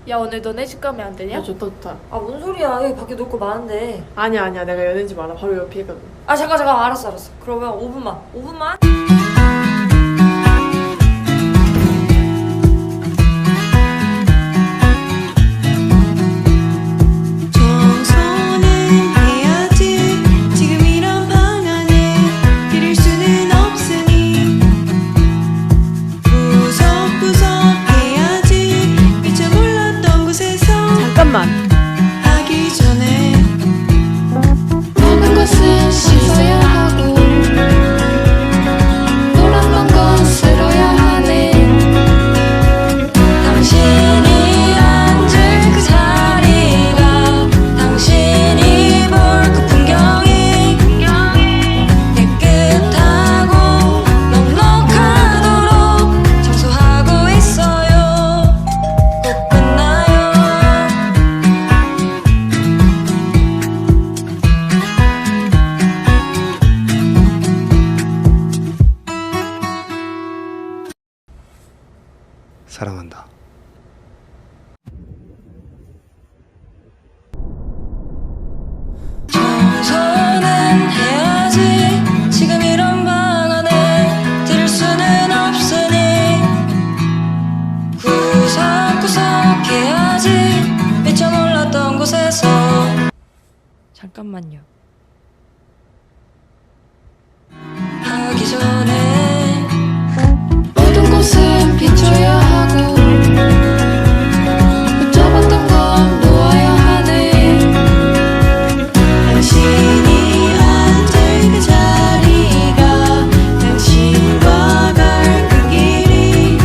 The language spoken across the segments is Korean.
야, 오늘 너네 집 가면 안 되냐? 좋다 좋다. 아, 뭔 소리야. 여기 밖에 놀 거 많은데. 아니야 내가 연애인지 알아. 바로 옆에 있거든. 아, 잠깐. 알았어. 그러면 5분만. 청소는 해야지. 지금 이런 방 안에 들일 수는 없으니 구석구석 해야지. 미처 몰랐던 곳에서 잠깐만. 하기 전에 먹은 것은 씻어야 하고 놀았던 건 쓸어야 하네. 당신이 앉을 그 자리가 당신이 볼 그 풍경이 깨끗하고 넉넉하도록 청소하고 있어요. 꼭 끝나요. 사랑한다. 청소는 해야지. 지금 이런 방 안에 들을 수는 없으니 구석구석 해야지. 미처 몰랐던 곳에서 잠깐만요. 하기 전에 모든 곳은 비춰야 하고 붙잡았던 건 놓아야 하네. 당신이 앉을 그 자리가 당신과 갈 그 길이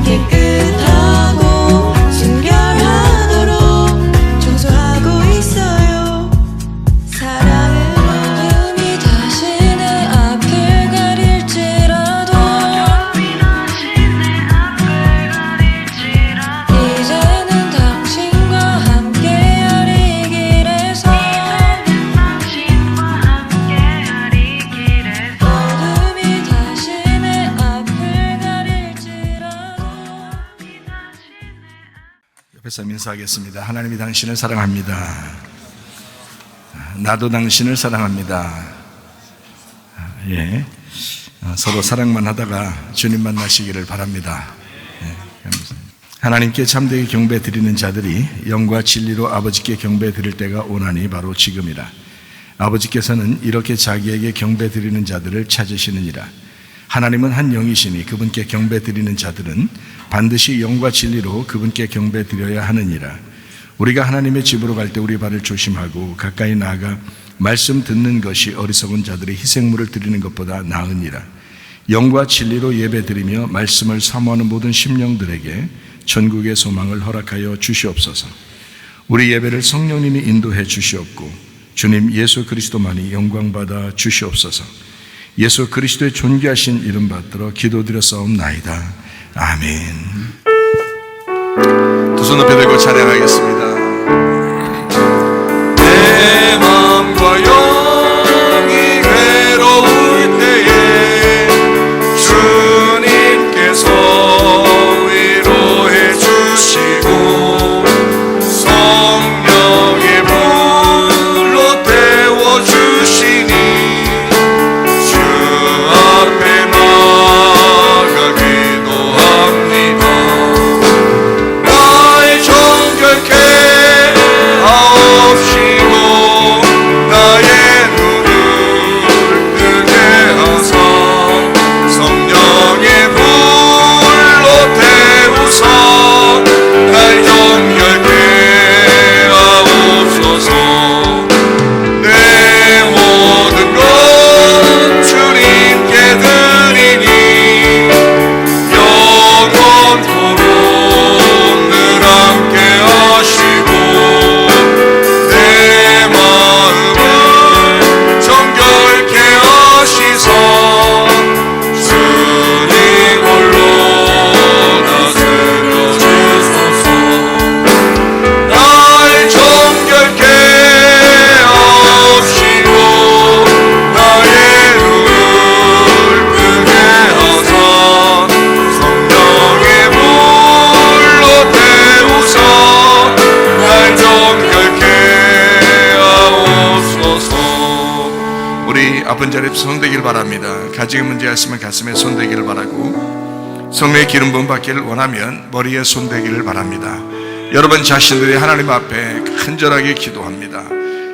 깨끗하고 순결하도록 청소하고 있어요. 사랑은 어둠이 다시 내 앞을 가릴지라도 이제는 당신과 함께하리 길에서 어둠이 다시 내 앞을 가릴지라도 옆에서 인사하겠습니다. 하나님이 당신을 사랑합니다. 나도 당신을 사랑합니다. 예, 서로 사랑만 하다가 주님 만나시기를 바랍니다. 예, 감사합니다. 하나님께 참되게 경배 드리는 자들이 영과 진리로 아버지께 경배 드릴 때가 오나니 바로 지금이라. 아버지께서는 이렇게 자기에게 경배 드리는 자들을 찾으시느니라. 하나님은 한 영이시니 그분께 경배 드리는 자들은 반드시 영과 진리로 그분께 경배 드려야 하느니라. 우리가 하나님의 집으로 갈 때 우리 발을 조심하고 가까이 나아가 말씀 듣는 것이 어리석은 자들의 희생물을 드리는 것보다 나으니라. 영과 진리로 예배 드리며 말씀을 사모하는 모든 심령들에게 천국의 소망을 허락하여 주시옵소서. 우리 예배를 성령님이 인도해 주시옵고 주님 예수 그리스도만이 영광받아 주시옵소서. 예수 그리스도의 존귀하신 이름 받들어 기도드렸사옵나이다. 아멘. 두 손 높이 들고 찬양하겠습니다. 내 마음과 영이 괴로울 때에 주님께서 위로해 주시고 성령의 불로 태워 주시니 주 앞에 나가 기도합니다. 나의 정결케 하옵시고 나의 눈을 뜨게 하사 성령의 불로 태우사 날 정결케 하옵소서. 내 모든 것 주님께 드리니 영원토록 늘 함께 하시고 내 마음을 정결케 하시사 주님 홀로 다스려 주소서. 날 정결케 하옵시고 나의 눈을 뜨게 하사 성령의 불 손대길 바랍니다. 가정에 문제가 있으면 가슴에 손대기를 바라고, 성령의 기름 부음 받기를 원하면 머리에 손대기를 바랍니다. 여러분 자신들이 하나님 앞에 간절하게 기도합니다.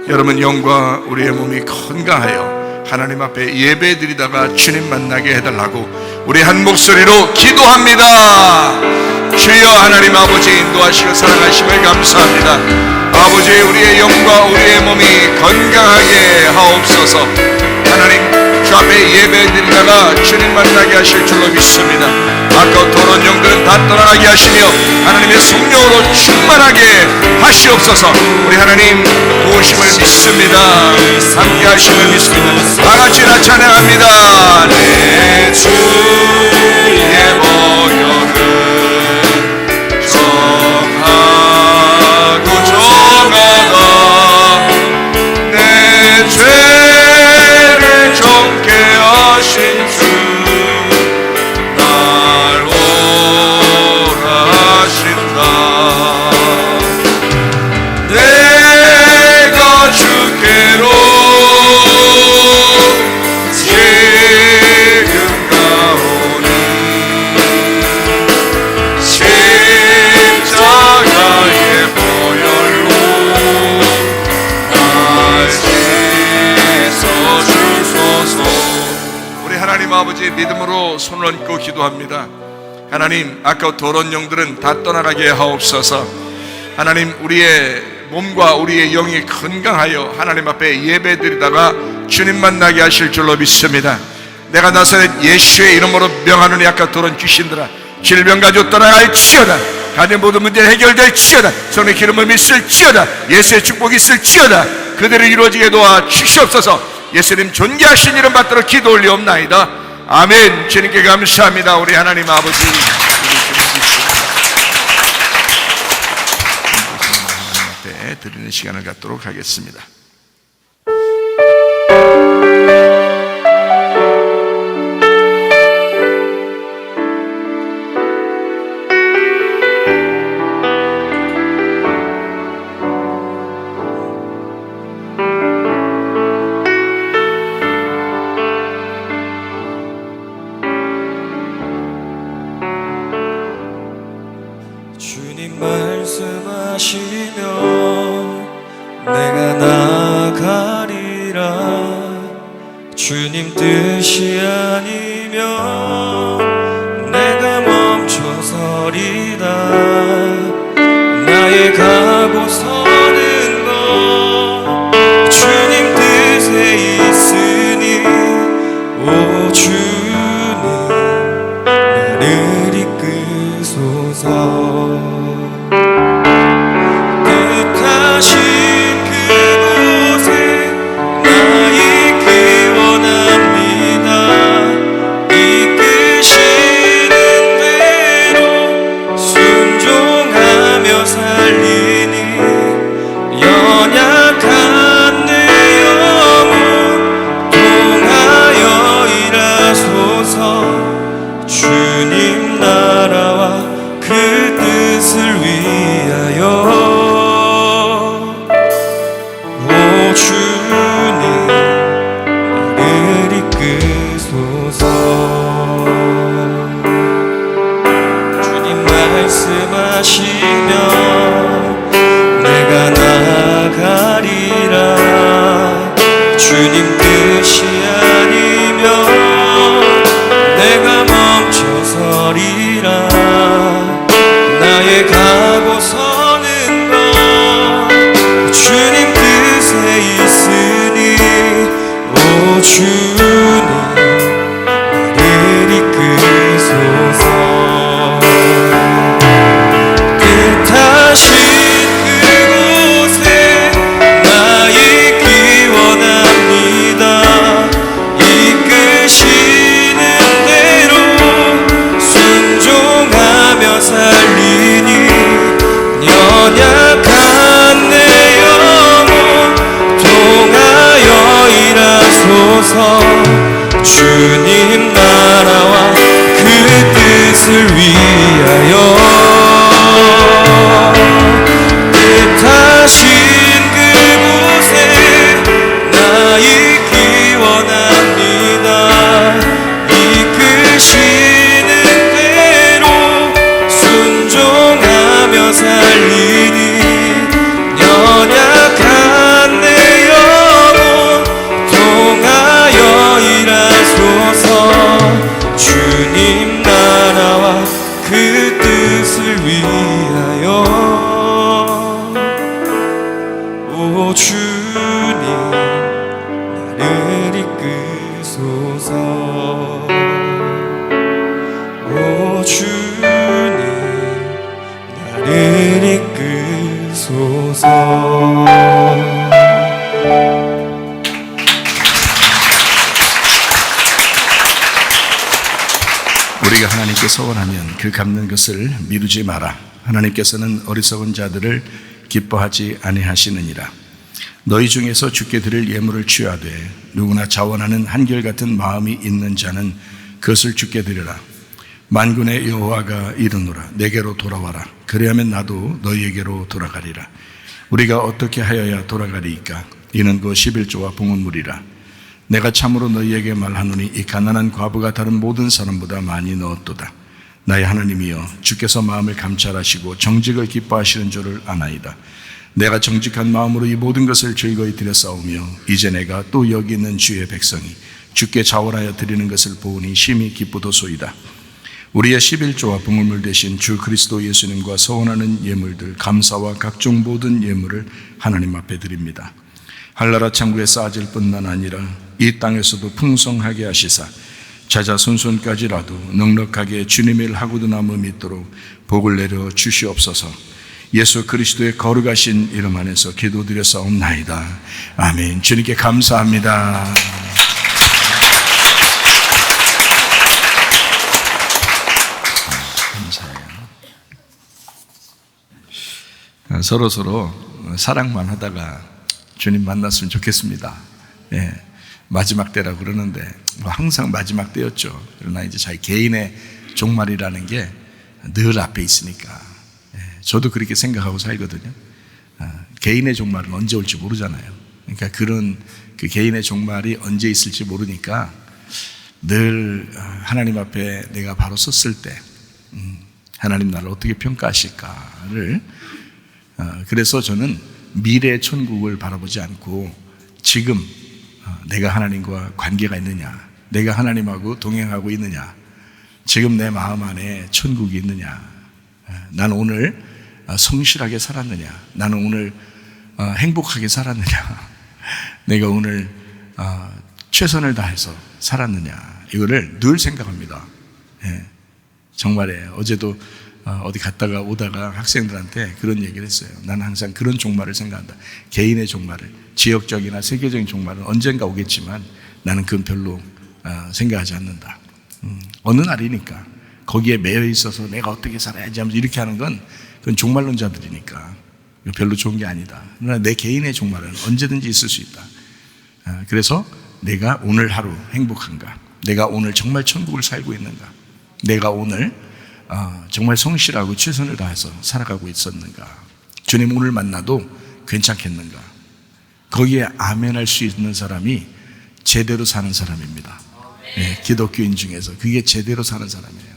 여러분 영과 우리의 몸이 건강하여 하나님 앞에 예배드리다가 주님 만나게 해달라고 우리 한 목소리로 기도합니다. 주여 하나님 아버지 인도하시고 사랑하심을 감사합니다. 아버지 우리의 영과 우리의 몸이 건강하게 하옵소서. 하나님 주 앞에 예배드리다가 주님 만나게 하실 줄로 믿습니다. 아까 더러운 영들은 다 떠나게 하시며 하나님의 성령으로 충만하게 하시옵소서. 우리 하나님 도우심을 믿습니다. 함께 하심을 믿습니다. 다같이 다 찬양합니다. 내 주의 모욕은 정하고 정하다. 내 죄를 정케 하신 주 날 오라 하신다. 내가 주께로 지금 가오니 십자가의 보혈로 날 씻어주소서. 우리 하나님 아버지 믿음으로 손을 얹고 기도합니다. 하나님 아까 더러운 영들은 다 떠나가게 하옵소서. 하나님 우리의 몸과 우리의 영이 건강하여 하나님 앞에 예배드리다가 주님 만나게 하실 줄로 믿습니다. 내가 나사렛 예수의 이름으로 명하노니 아까 더러운 귀신들아 질병 가지고 떠나갈지어다. 가정 모든 문제 해결될지어다. 성령의 기름을 믿을지어다. 예수의 축복이 있을지어다. 그대로 이루어지게 도와 주시옵소서. 예수님 존귀하신 이름 받들어 기도 올리옵나이다. 아멘. 주님께 감사합니다. 우리 하나님 아버지 하나님 앞에 드리는 시간을 갖도록 하겠습니다. 주님 말씀하시며 내가 나아가리라. 주님 뜻이 아니면 내가 멈춰서리다. 나의 가고 서는 것 주님 뜻에 있으니 오 주님 나를 이끄소서. 뜻하신 그곳에 나 있기 원합니다. 이끄시는 대로 순종하며 살리니 연약한 내 영혼 통하여 일하소서. 주님 나라와 그 뜻을 위하여 오 주님 나를 이끄소서. 주님 말씀하시며 내가 나아가리라. 주님 뜻이 아니면 내가 멈춰서리라. 나의 가고 서는 것 주님 뜻에 있으니 오 주님 나를 이끄소서. 뜻하신 그곳에 나 있기 원합니다. 이끄시는 대로 순종하며 살리니 연약한 내 영혼 통하여 일하소서. 주님 나라와 그 뜻을 위하여 뜻하신 그곳에 나 있기 원합니다. 것을 위하여 오 주님 나를 이끄소서 오 주님 나를 이끄소서 우리가 하나님께 소원하면 그 갚는 것을 미루지 마라. 하나님께서는 어리석은 자들을 기뻐하지 아니하시느니라. 너희 중에서 주께 드릴 예물을 취하되 누구나 자원하는 한결같은 마음이 있는 자는 그것을 주께 드리라. 만군의 여호와가 이르노라. 내게로 돌아와라. 그리하면 나도 너희에게로 돌아가리라. 우리가 어떻게 하여야 돌아가리이까? 이는 그 11조와 봉헌물이라. 내가 참으로 너희에게 말하노니 이 가난한 과부가 다른 모든 사람보다 많이 넣었도다. 나의 하나님이여, 주께서 마음을 감찰하시고 정직을 기뻐하시는 줄을 아나이다. 내가 정직한 마음으로 이 모든 것을 즐거이 드렸사오며 이제 내가 또 여기 있는 주의 백성이 주께 자원하여 드리는 것을 보니 심히 기쁘도소이다. 우리의 11조와 봉헌물 대신 주 그리스도 예수님과 서원하는 예물들, 감사와 각종 모든 예물을 하나님 앞에 드립니다. 한나라 창고에 쌓아질 뿐만 아니라 이 땅에서도 풍성하게 하시사 자자손손까지라도 넉넉하게 주님의 일 하고도 남음 믿도록 복을 내려 주시옵소서. 예수 그리스도의 거룩하신 이름 안에서 기도드렸사옵나이다. 아멘. 주님께 감사합니다. 감사해요. 서로 사랑만 하다가 주님 만났으면 좋겠습니다. 예, 마지막 때라고 그러는데 항상 마지막 때였죠. 그러나 이제 자기 개인의 종말이라는 게 늘 앞에 있으니까 저도 그렇게 생각하고 살거든요. 개인의 종말은 언제 올지 모르잖아요. 그러니까 그런 그 개인의 종말이 언제 있을지 모르니까 늘 하나님 앞에 내가 바로 섰을 때 하나님 나를 어떻게 평가하실까를 그래서 저는 미래의 천국을 바라보지 않고 지금 내가 하나님과 관계가 있느냐, 내가 하나님하고 동행하고 있느냐, 지금 내 마음 안에 천국이 있느냐, 나는 오늘 성실하게 살았느냐, 나는 오늘 행복하게 살았느냐, 내가 오늘 최선을 다해서 살았느냐, 이거를 늘 생각합니다. 정말이에요. 어제도 어디 갔다가 오다가 학생들한테 그런 얘기를 했어요. 나는 항상 그런 종말을 생각한다. 개인의 종말을, 지역적이나 세계적인 종말은 언젠가 오겠지만 나는 그건 별로 생각하지 않는다. 어느 날이니까 거기에 매여 있어서 내가 어떻게 살아야지 하면서 이렇게 하는 건 그건 종말론자들이니까 별로 좋은 게 아니다. 그러나 내 개인의 종말은 언제든지 있을 수 있다. 그래서 내가 오늘 하루 행복한가, 내가 오늘 정말 천국을 살고 있는가, 내가 오늘 정말 성실하고 최선을 다해서 살아가고 있었는가, 주님 오늘 만나도 괜찮겠는가, 거기에 아멘할 수 있는 사람이 제대로 사는 사람입니다. 네, 기독교인 중에서 그게 제대로 사는 사람이에요.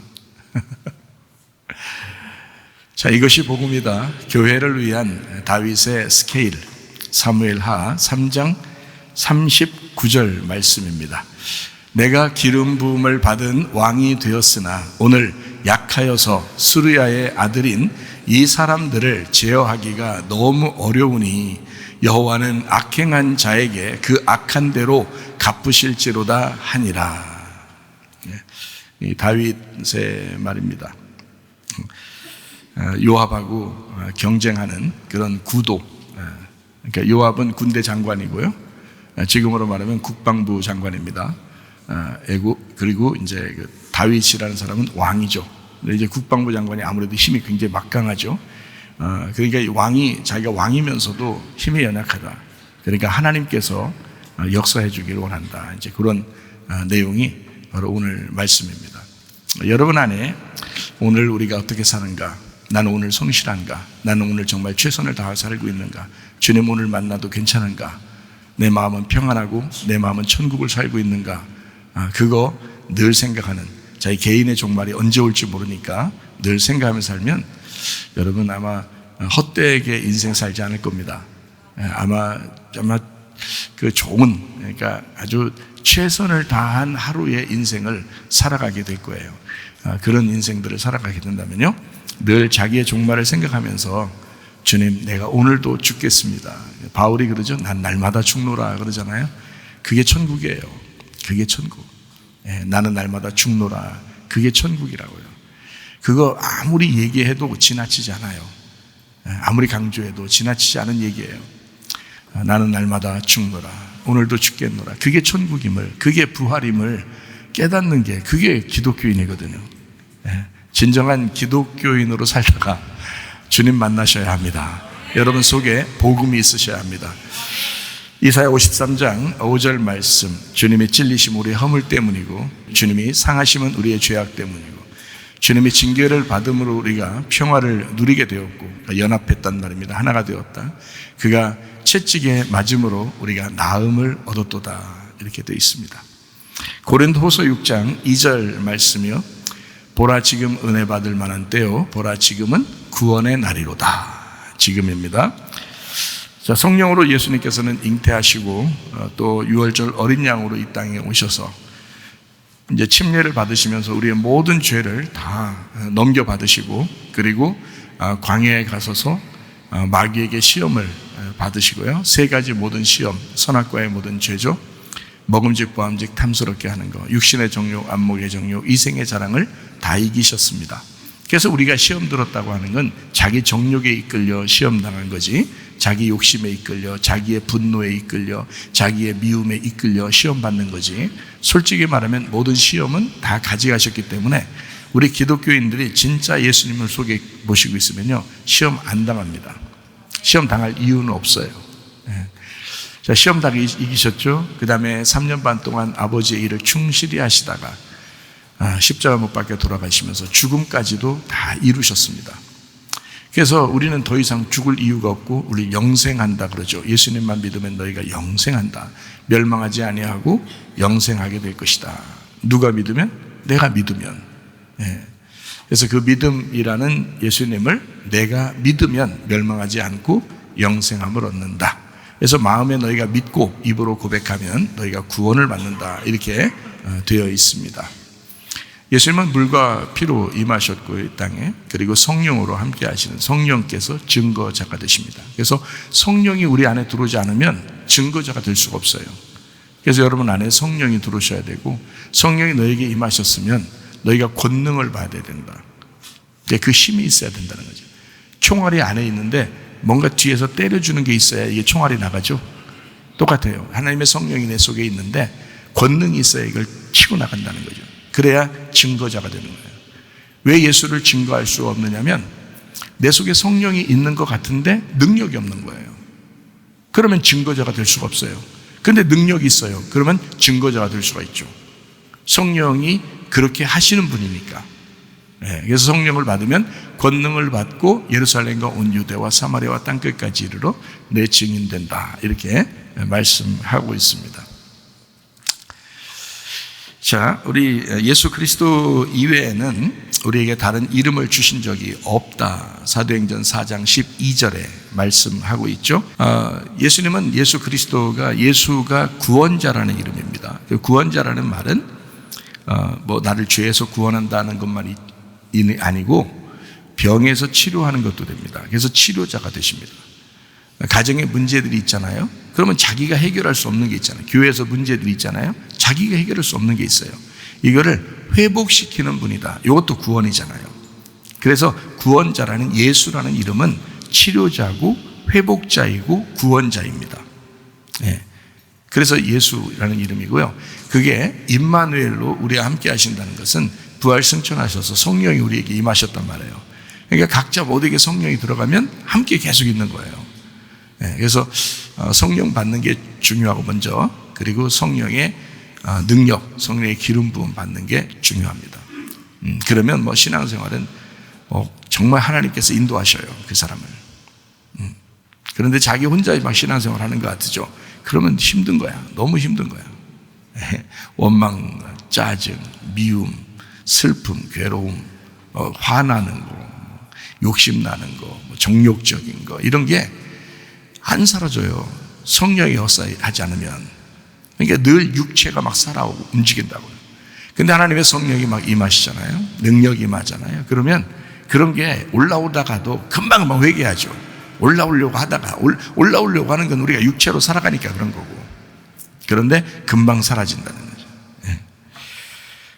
자, 이것이 복음이다. 교회를 위한 다윗의 스케일, 사무엘하 3장 39절 말씀입니다. 내가 기름 부음을 받은 왕이 되었으나 오늘 약하여서 수르야의 아들인 이 사람들을 제어하기가 너무 어려우니 여호와는 악행한 자에게 그 악한 대로 갚으실지로다 하니라. 이 다윗의 말입니다. 요압하고 경쟁하는 그런 구도. 그러니까 요압은 군대 장관이고요. 지금으로 말하면 국방부 장관입니다. 그리고 이제 다윗이라는 사람은 왕이죠. 이제 국방부 장관이 아무래도 힘이 굉장히 막강하죠. 그러니까 왕이 자기가 왕이면서도 힘이 연약하다. 그러니까 하나님께서 역사해 주기를 원한다. 이제 그런 내용이 바로 오늘 말씀입니다. 여러분 안에 오늘 우리가 어떻게 사는가? 나는 오늘 성실한가? 나는 오늘 정말 최선을 다해 살고 있는가? 주님 오늘 만나도 괜찮은가? 내 마음은 평안하고 내 마음은 천국을 살고 있는가? 그거 늘 생각하는, 자기 개인의 종말이 언제 올지 모르니까 늘 생각하며 살면 여러분 아마 헛되게 인생 살지 않을 겁니다. 아마 그 좋은, 그러니까 아주 최선을 다한 하루의 인생을 살아가게 될 거예요. 그런 인생들을 살아가게 된다면요, 늘 자기의 종말을 생각하면서 주님, 내가 오늘도 죽겠습니다. 바울이 그러죠. 난 날마다 죽노라 그러잖아요. 그게 천국이에요. 그게 천국. 나는 날마다 죽노라. 그게 천국이라고요. 그거 아무리 얘기해도 지나치지 않아요. 아무리 강조해도 지나치지 않은 얘기예요. 나는 날마다 죽노라. 오늘도 죽겠노라. 그게 천국임을, 그게 부활임을 깨닫는 게, 그게 기독교인이거든요. 진정한 기독교인으로 살다가 주님 만나셔야 합니다. 여러분 속에 복음이 있으셔야 합니다. 이사야 53장 5절 말씀, 주님이 찔리심 우리의 허물 때문이고 주님이 상하심은 우리의 죄악 때문이고 주님이 징계를 받음으로 우리가 평화를 누리게 되었고 연합했단 말입니다. 하나가 되었다. 그가 채찍에 맞음으로 우리가 나음을 얻었도다. 이렇게 되어 있습니다. 고린도후서 6장 2절 말씀이요, 보라 지금 은혜 받을 만한 때요, 보라 지금은 구원의 날이로다. 지금입니다. 자, 성령으로 예수님께서는 잉태하시고 또 6월절 어린 양으로 이 땅에 오셔서 이제 침례를 받으시면서 우리의 모든 죄를 다 넘겨받으시고, 그리고 광야에 가서서 마귀에게 시험을 받으시고요. 세 가지 모든 시험, 선악과의 모든 죄죠. 먹음직 보암직 탐스럽게 하는 것, 육신의 정욕, 안목의 정욕, 이생의 자랑을 다 이기셨습니다. 그래서 우리가 시험 들었다고 하는 건 자기 정욕에 이끌려 시험 당한 거지, 자기 욕심에 이끌려, 자기의 분노에 이끌려, 자기의 미움에 이끌려 시험 받는 거지, 솔직히 말하면 모든 시험은 다 가져가셨기 때문에 우리 기독교인들이 진짜 예수님을 속에 모시고 있으면요, 시험 안 당합니다. 시험 당할 이유는 없어요. 자, 시험 다 이기셨죠. 그 다음에 3년 반 동안 아버지의 일을 충실히 하시다가 십자가 못 박혀 돌아가시면서 죽음까지도 다 이루셨습니다. 그래서 우리는 더 이상 죽을 이유가 없고 우리 영생한다 그러죠. 예수님만 믿으면 너희가 영생한다. 멸망하지 아니하고 영생하게 될 것이다. 누가 믿으면? 내가 믿으면. 그래서 그 믿음이라는 예수님을 내가 믿으면 멸망하지 않고 영생함을 얻는다. 그래서 마음에 너희가 믿고 입으로 고백하면 너희가 구원을 받는다. 이렇게 되어 있습니다. 예수님은 물과 피로 임하셨고 이 땅에, 그리고 성령으로 함께 하시는 성령께서 증거자가 되십니다. 그래서 성령이 우리 안에 들어오지 않으면 증거자가 될 수가 없어요. 그래서 여러분 안에 성령이 들어오셔야 되고, 성령이 너에게 임하셨으면 너희가 권능을 받아야 된다. 그 힘이 있어야 된다는 거죠. 총알이 안에 있는데 뭔가 뒤에서 때려주는 게 있어야 이게 총알이 나가죠. 똑같아요. 하나님의 성령이 내 속에 있는데 권능이 있어야 이걸 치고 나간다는 거죠. 그래야 증거자가 되는 거예요. 왜 예수를 증거할 수 없느냐면 내 속에 성령이 있는 것 같은데 능력이 없는 거예요. 그러면 증거자가 될 수가 없어요. 그런데 능력이 있어요. 그러면 증거자가 될 수가 있죠. 성령이 그렇게 하시는 분이니까. 그래서 성령을 받으면 권능을 받고 예루살렘과 온 유대와 사마리아와 땅끝까지 이르러 내 증인 된다. 이렇게 말씀하고 있습니다. 자, 우리 예수 그리스도 이외에는 우리에게 다른 이름을 주신 적이 없다. 사도행전 4장 12절에 말씀하고 있죠. 예수님은 예수 그리스도가 예수가 구원자라는 이름입니다. 그 구원자라는 말은 뭐 나를 죄에서 구원한다는 것만이 아니고 병에서 치료하는 것도 됩니다. 그래서 치료자가 되십니다. 가정에 문제들이 있잖아요. 그러면 자기가 해결할 수 없는 게 있잖아요. 교회에서 문제들이 있잖아요. 자기가 해결할 수 없는 게 있어요. 이거를 회복시키는 분이다. 이것도 구원이잖아요. 그래서 구원자라는 예수라는 이름은 치료자고 회복자이고 구원자입니다. 그래서 예수라는 이름이고요. 그게 임마누엘로 우리와 함께 하신다는 것은 부활 승천하셔서 성령이 우리에게 임하셨단 말이에요. 그러니까 각자 모두에게 성령이 들어가면 함께 계속 있는 거예요. 그래서 성령 받는 게 중요하고 먼저, 그리고 성령의 능력, 성령의 기름 부음 받는 게 중요합니다. 그러면 뭐 신앙생활은 정말 하나님께서 인도하셔요, 그 사람을. 그런데 자기 혼자 막 신앙생활 하는 것 같죠. 그러면 힘든 거야. 너무 힘든 거야. 원망, 짜증, 미움, 슬픔, 괴로움, 화나는 거, 욕심나는 거, 정욕적인 거, 이런 게 안 사라져요. 성령이 역사하지 않으면. 그러니까 늘 육체가 막 살아오고 움직인다고요. 근데 하나님의 성령이 막 임하시잖아요. 능력이 임하잖아요. 그러면 그런 게 올라오다가도 금방 회개하죠. 올라오려고 하다가 올라오려고 하는 건 우리가 육체로 살아가니까 그런 거고. 그런데 금방 사라진다는 거죠. 예.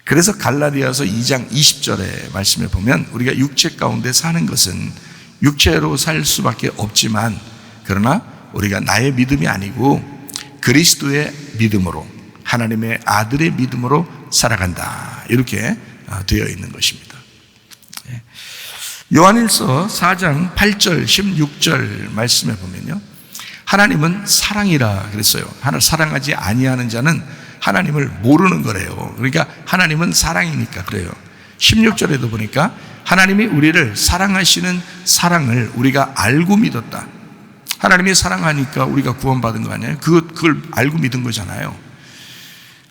그래서 갈라디아서 2장 20절의 말씀에 보면 우리가 육체 가운데 사는 것은 육체로 살 수밖에 없지만 그러나 우리가 나의 믿음이 아니고 그리스도의 믿음으로 하나님의 아들의 믿음으로 살아간다. 이렇게 되어 있는 것입니다. 요한일서 4장 8절 16절 말씀에 보면요, 하나님은 사랑이라 그랬어요. 하나님을 사랑하지 아니하는 자는 하나님을 모르는 거래요. 그러니까 하나님은 사랑이니까 그래요. 16절에도 보니까 하나님이 우리를 사랑하시는 사랑을 우리가 알고 믿었다. 하나님이 사랑하니까 우리가 구원받은 거 아니에요? 그걸 알고 믿은 거잖아요.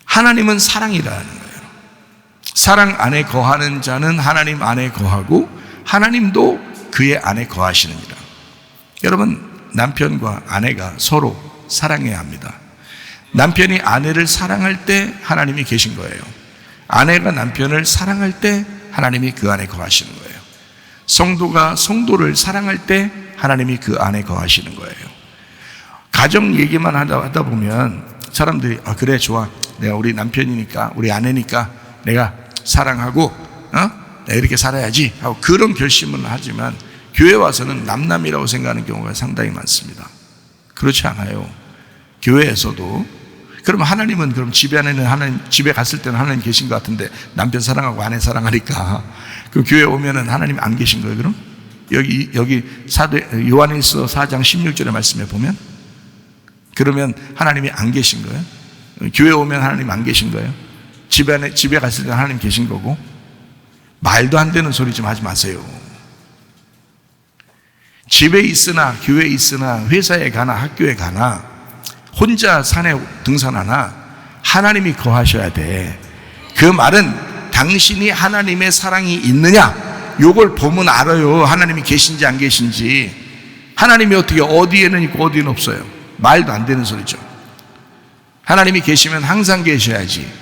하나님은 사랑이라는 거예요. 사랑 안에 거하는 자는 하나님 안에 거하고 하나님도 그의 안에 거하시느니라. 여러분, 남편과 아내가 서로 사랑해야 합니다. 남편이 아내를 사랑할 때 하나님이 계신 거예요. 아내가 남편을 사랑할 때 하나님이 그 안에 거하시는 거예요. 성도가 성도를 사랑할 때 하나님이 그 안에 거하시는 거예요. 가정 얘기만 하다 보면 사람들이 그래 좋아, 내가 우리 남편이니까 우리 아내니까 내가 사랑하고 내가 이렇게 살아야지 하고 그런 결심은 하지만 교회 와서는 남남이라고 생각하는 경우가 상당히 많습니다. 그렇지 않아요. 교회에서도 그럼 하나님은 그럼 집에 갔을 때는 하나님 계신 것 같은데 남편 사랑하고 아내 사랑하니까 그럼 교회 오면은 하나님 안 계신 거예요? 그럼 여기 요한일서 4장 16절의 말씀에 보면 그러면 하나님이 안 계신 거예요? 교회 오면 하나님 안 계신 거예요? 집에 갔을 때 하나님 계신 거고. 말도 안 되는 소리 좀 하지 마세요. 집에 있으나 교회에 있으나 회사에 가나 학교에 가나 혼자 산에 등산하나 하나님이 거하셔야 돼. 그 말은 당신이 하나님의 사랑이 있느냐, 요걸 보면 알아요. 하나님이 계신지 안 계신지. 하나님이 어떻게 어디에는 있고 어디에는 없어요. 말도 안 되는 소리죠. 하나님이 계시면 항상 계셔야지.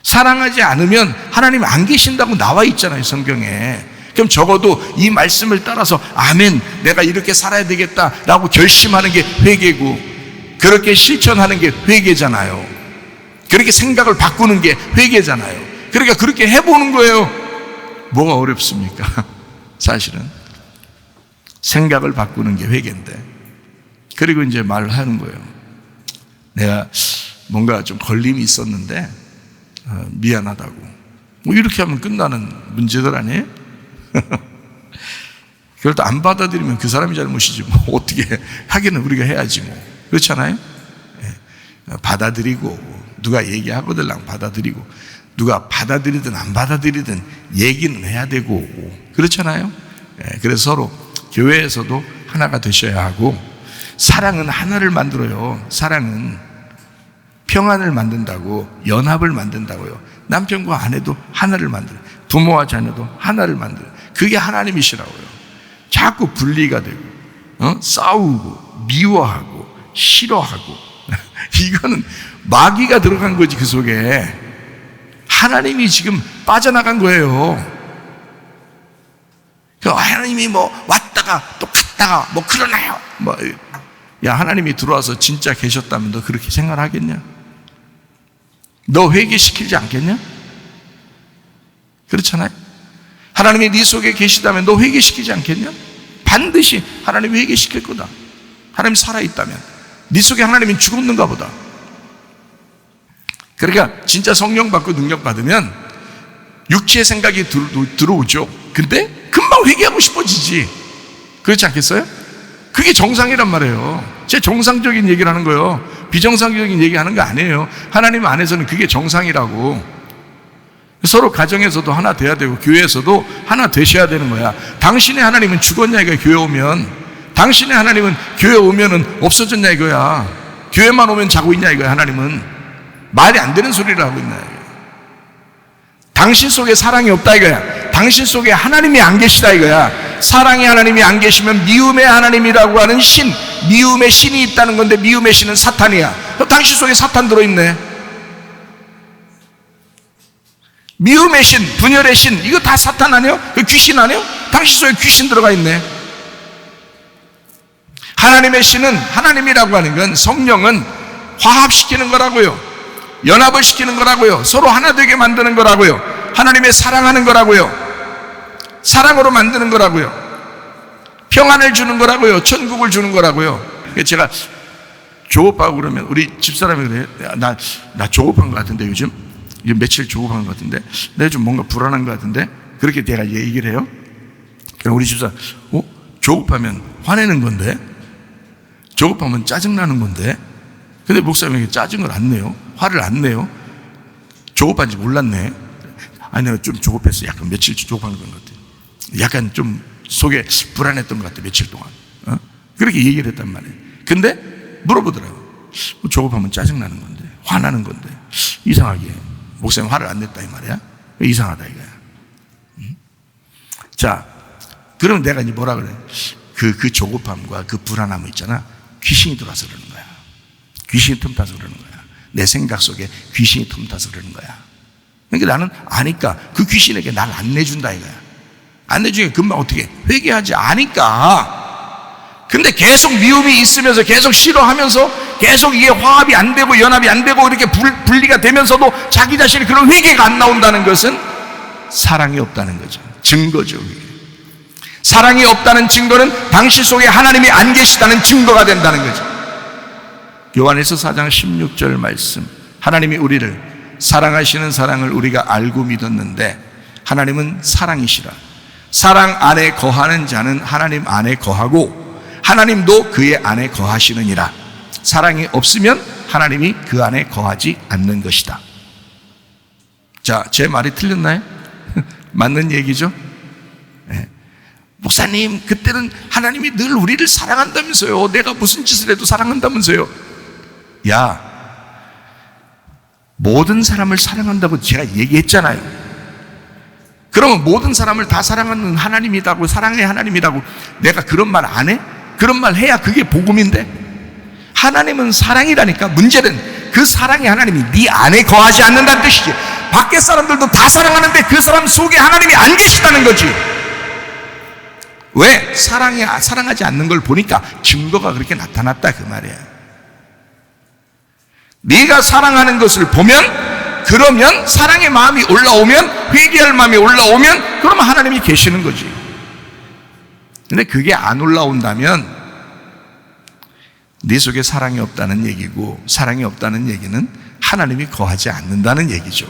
사랑하지 않으면 하나님 안 계신다고 나와 있잖아요, 성경에. 그럼 적어도 이 말씀을 따라서 아멘, 내가 이렇게 살아야 되겠다라고 결심하는 게 회개고, 그렇게 실천하는 게 회개잖아요. 그렇게 생각을 바꾸는 게 회개잖아요. 그러니까 그렇게 해보는 거예요. 뭐가 어렵습니까? 사실은 생각을 바꾸는 게 회개인데. 그리고 이제 말을 하는 거예요. 내가 뭔가 좀 걸림이 있었는데 미안하다고. 뭐 이렇게 하면 끝나는 문제들 아니에요? 그걸 또 안 받아들이면 그 사람이 잘못이지 뭐 어떻게 하기는 우리가 해야지 뭐. 그렇잖아요? 받아들이고 누가 얘기하거들랑 받아들이고 누가 받아들이든 안 받아들이든 얘기는 해야 되고 그렇잖아요? 그래서 서로 교회에서도 하나가 되셔야 하고, 사랑은 하나를 만들어요. 사랑은 평안을 만든다고, 연합을 만든다고요. 남편과 아내도 하나를 만들어요. 부모와 자녀도 하나를 만들어요. 그게 하나님이시라고요. 자꾸 분리가 되고 싸우고 미워하고 싫어하고 이거는 마귀가 들어간 거지. 그 속에 하나님이 지금 빠져나간 거예요. 하나님이 뭐 왔다가 또 갔다가 뭐 그러나요? 야, 하나님이 들어와서 진짜 계셨다면 너 그렇게 생각하겠냐? 너 회개시키지 않겠냐? 그렇잖아요? 하나님이 네 속에 계시다면 너 회개시키지 않겠냐? 반드시 하나님이 회개시킬 거다. 하나님이 살아있다면. 네 속에 하나님이 죽었는가 보다. 그러니까 진짜 성령 받고 능력 받으면 육체의 생각이 들어오죠. 근데 금방 회개하고 싶어지지. 그렇지 않겠어요? 그게 정상이란 말이에요. 제 정상적인 얘기를 하는 거예요. 비정상적인 얘기하는 거 아니에요. 하나님 안에서는 그게 정상이라고. 서로 가정에서도 하나 돼야 되고 교회에서도 하나 되셔야 되는 거야. 당신의 하나님은 죽었냐 이거야. 교회 오면 당신의 하나님은 교회 오면은 없어졌냐 이거야. 교회만 오면 자고 있냐 이거야. 하나님은 말이 안 되는 소리를 하고 있나 이거야. 당신 속에 사랑이 없다 이거야. 당신 속에 하나님이 안 계시다 이거야. 사랑의 하나님이 안 계시면 미움의 하나님이라고 하는 신, 미움의 신이 있다는 건데 미움의 신은 사탄이야. 당신 속에 사탄 들어있네. 미움의 신, 분열의 신, 이거 다 사탄 아니에요? 그 귀신 아니에요? 당신 속에 귀신 들어가 있네. 하나님의 신은, 하나님이라고 하는 건, 성령은 화합시키는 거라고요. 연합을 시키는 거라고요. 서로 하나 되게 만드는 거라고요. 하나님의 사랑하는 거라고요. 사랑으로 만드는 거라고요. 평안을 주는 거라고요. 천국을 주는 거라고요. 제가 조업하고 그러면 우리 집사람이 그래요. 나 조업한 것 같은데 요즘 며칠 조업한 것 같은데 내가 좀 뭔가 불안한 것 같은데 그렇게 내가 얘기를 해요. 그럼 우리 집사람 조업하면 화내는 건데 조급하면 짜증나는 건데 근데 목사님에게 짜증을 안 내요. 화를 안 내요. 조급한지 몰랐네. 아니 내가 좀 조급했어. 약간 며칠 조급한 것 같아. 약간 좀 속에 불안했던 것 같아. 며칠 동안. 그렇게 얘기를 했단 말이에요. 근데 물어보더라고. 조급하면 짜증나는 건데 화나는 건데 이상하게 목사님 화를 안 냈다 이 말이야. 이상하다 이거야. 자 그러면 내가 이제 뭐라 그래. 그 조급함과 그 불안함을 있잖아. 귀신이 들어와서 그러는 거야. 귀신이 틈타서 그러는 거야. 내 생각 속에 귀신이 틈타서 그러는 거야. 그러니까 나는 아니까 그 귀신에게 날 안 내준다 이거야. 안 내주니까 금방 어떻게 회개하지 아니까. 근데 계속 미움이 있으면서 계속 싫어하면서 계속 이게 화합이 안 되고 연합이 안 되고 이렇게 분리가 되면서도 자기 자신이 그런 회개가 안 나온다는 것은 사랑이 없다는 거죠. 증거죠. 사랑이 없다는 증거는 당신 속에 하나님이 안 계시다는 증거가 된다는 거죠. 요한에서 4장 16절 말씀. 하나님이 우리를 사랑하시는 사랑을 우리가 알고 믿었는데 하나님은 사랑이시라. 사랑 안에 거하는 자는 하나님 안에 거하고 하나님도 그의 안에 거하시느니라. 사랑이 없으면 하나님이 그 안에 거하지 않는 것이다. 자, 제 말이 틀렸나요? 맞는 얘기죠? 네. 목사님, 그때는 하나님이 늘 우리를 사랑한다면서요. 내가 무슨 짓을 해도 사랑한다면서요. 야, 모든 사람을 사랑한다고 제가 얘기했잖아요. 그러면 모든 사람을 다 사랑하는 하나님이라고, 사랑의 하나님이라고 내가 그런 말 안 해? 그런 말 해야 그게 복음인데? 하나님은 사랑이라니까. 문제는 그 사랑의 하나님이 네 안에 거하지 않는다는 뜻이지. 밖에 사람들도 다 사랑하는데 그 사람 속에 하나님이 안 계시다는 거지. 왜? 사랑하지 않는 걸 보니까 증거가 그렇게 나타났다 그 말이야. 네가 사랑하는 것을 보면, 그러면 사랑의 마음이 올라오면, 회개할 마음이 올라오면 그러면 하나님이 계시는 거지. 근데 그게 안 올라온다면 네 속에 사랑이 없다는 얘기고, 사랑이 없다는 얘기는 하나님이 거하지 않는다는 얘기죠.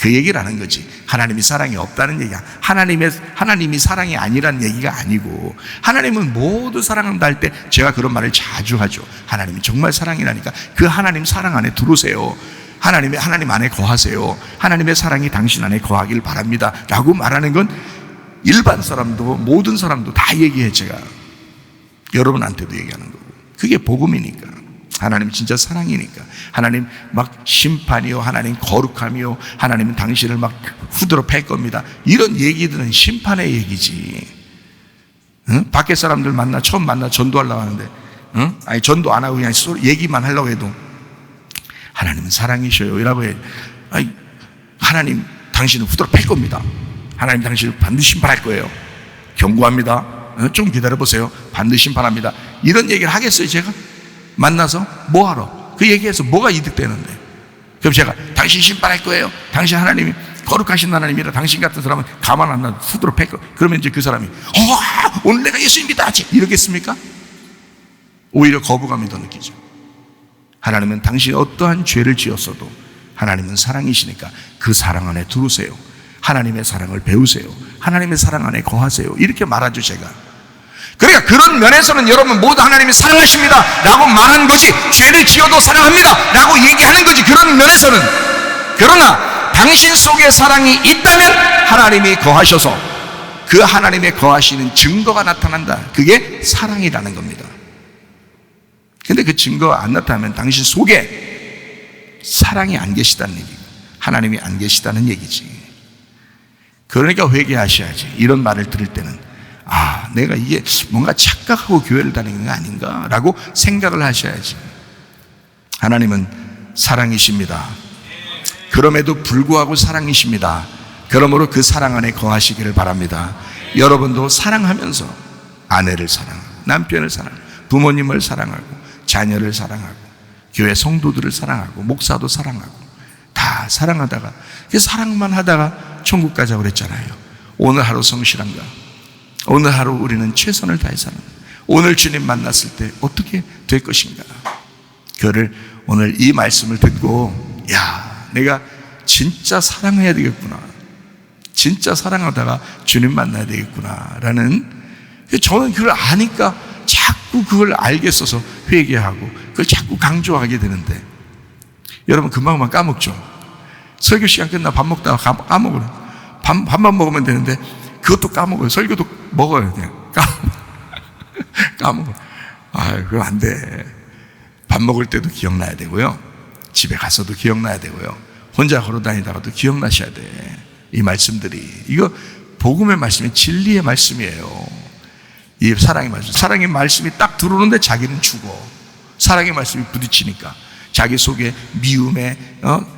그 얘기를 하는 거지. 하나님이 사랑이 없다는 얘기야. 하나님이 사랑이 아니란 얘기가 아니고, 하나님은 모두 사랑한다 할 때 제가 그런 말을 자주 하죠. 하나님이 정말 사랑이라니까 그 하나님 사랑 안에 들어오세요. 하나님 안에 거하세요. 하나님의 사랑이 당신 안에 거하길 바랍니다 라고 말하는 건 일반 사람도 모든 사람도 다 얘기해. 제가 여러분한테도 얘기하는 거고. 그게 복음이니까. 하나님 진짜 사랑이니까. 하나님 막 심판이요, 하나님 거룩함이요, 하나님은 당신을 막 후드로 팰 겁니다, 이런 얘기들은 심판의 얘기지. 응? 밖에 사람들 처음 만나 전도하려고 하는데 아니 전도 안 하고 그냥 얘기만 하려고 해도 하나님은 사랑이셔요 이라고 해. 아니, 하나님 당신은 후드로 팰 겁니다. 하나님 당신을 반드시 심판할 거예요. 경고합니다. 좀 기다려보세요. 반드시 심판합니다. 이런 얘기를 하겠어요 제가? 만나서 뭐하러? 그 얘기해서 뭐가 이득되는데? 그럼 제가 당신 심판할 거예요, 당신 하나님이 거룩하신 하나님이라 당신 같은 사람은 가만 안 놔도 후드로 팰 거예요. 그러면 이제 그 사람이 오늘 내가 예수님 믿어야지 이러겠습니까? 오히려 거부감이 더 느끼죠. 하나님은 당신이 어떠한 죄를 지었어도 하나님은 사랑이시니까 그 사랑 안에 들어오세요. 하나님의 사랑을 배우세요. 하나님의 사랑 안에 거하세요. 이렇게 말하죠 제가. 그러니까 그런 면에서는 여러분 모두 하나님이 사랑하십니다 라고 말하는 것이, 죄를 지어도 사랑합니다 라고 얘기하는 거지 그런 면에서는. 그러나 당신 속에 사랑이 있다면 하나님이 거하셔서 그 하나님의 거하시는 증거가 나타난다. 그게 사랑이라는 겁니다. 근데 그 증거가 안 나타나면 당신 속에 사랑이 안 계시다는 얘기고, 하나님이 안 계시다는 얘기지. 그러니까 회개하셔야지. 이런 말을 들을 때는 내가 이게 뭔가 착각하고 교회를 다니는 거 아닌가 라고 생각을 하셔야지. 하나님은 사랑이십니다. 그럼에도 불구하고 사랑이십니다. 그러므로 그 사랑 안에 거하시기를 바랍니다. 여러분도 사랑하면서 아내를 사랑하고 남편을 사랑하고 부모님을 사랑하고 자녀를 사랑하고 교회 성도들을 사랑하고 목사도 사랑하고 다 사랑하다가 그 사랑만 하다가 천국 가자고 그랬잖아요. 오늘 하루 성실한가? 오늘 하루 우리는 최선을 다해 사는 오늘 주님 만났을 때 어떻게 될 것인가? 그를 오늘 이 말씀을 듣고 야, 내가 진짜 사랑해야 되겠구나. 진짜 사랑하다가 주님 만나야 되겠구나 라는, 저는 그걸 아니까 자꾸 그걸 알겠어서 회개하고 그걸 자꾸 강조하게 되는데, 여러분 금방만 까먹죠. 설교 시간 끝나 밥 먹다가 까먹어요. 밥만 먹으면 되는데 그것도 까먹어요. 설교도 먹어요. 그냥 까먹어. 그럼 안 돼. 밥 먹을 때도 기억나야 되고요, 집에 가서도 기억나야 되고요, 혼자 걸어다니다가도 기억나셔야 돼. 이 말씀들이, 이거 복음의 말씀이 진리의 말씀이에요. 이 사랑의 말씀, 사랑의 말씀이 딱 들어오는데 자기는 죽어. 사랑의 말씀이 부딪히니까 자기 속에 미움의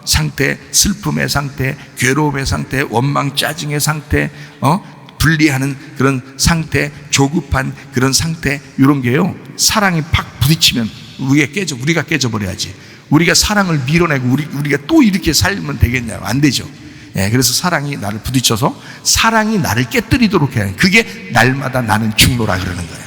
상태, 슬픔의 상태, 괴로움의 상태, 원망, 짜증의 상태, 분리하는 그런 상태, 조급한 그런 상태, 이런 게요, 사랑이 팍 부딪히면 우리가 깨져버려야지. 우리가 사랑을 밀어내고 우리가 또 이렇게 살면 되겠냐고. 안 되죠. 예, 그래서 사랑이 나를 부딪혀서 사랑이 나를 깨뜨리도록 해야 해. 그게 날마다 나는 죽노라 그러는 거예요.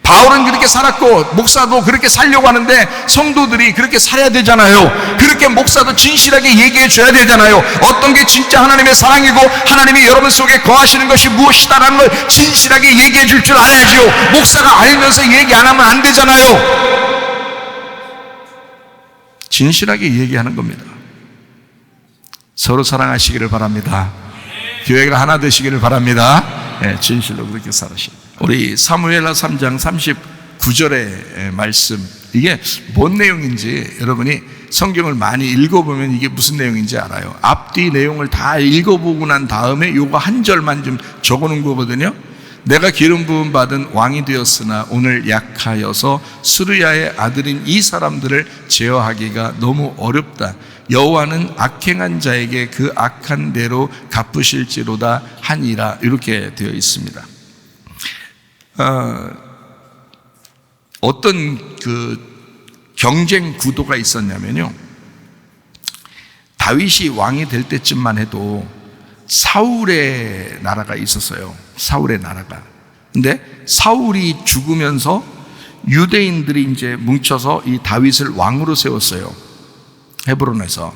바울은 그렇게 살았고 목사도 그렇게 살려고 하는데 성도들이 그렇게 살아야 되잖아요. 그렇게 목사도 진실하게 얘기해 줘야 되잖아요. 어떤 게 진짜 하나님의 사랑이고 하나님이 여러분 속에 거하시는 것이 무엇이다라는 걸 진실하게 얘기해 줄 줄 알아야죠. 목사가 알면서 얘기 안 하면 안 되잖아요. 진실하게 얘기하는 겁니다. 서로 사랑하시기를 바랍니다. 교회가 하나 되시기를 바랍니다. 네, 진실로 그렇게 살으십니다. 우리 사무엘하 3장 39절의 말씀, 이게 뭔 내용인지 여러분이 성경을 많이 읽어보면 이게 무슨 내용인지 알아요. 앞뒤 내용을 다 읽어보고 난 다음에 요거 한 절만 좀 적어놓은 거거든요. 내가 기름 부음 받은 왕이 되었으나 오늘 약하여서 스루야의 아들인 이 사람들을 제어하기가 너무 어렵다. 여호와는 악행한 자에게 그 악한 대로 갚으실지로다 하니라. 이렇게 되어 있습니다. 어떤 그 경쟁 구도가 있었냐면요, 다윗이 왕이 될 때쯤만 해도 사울의 나라가 있었어요. 사울의 나라가. 근데 사울이 죽으면서 유대인들이 이제 뭉쳐서 이 다윗을 왕으로 세웠어요. 헤브론에서.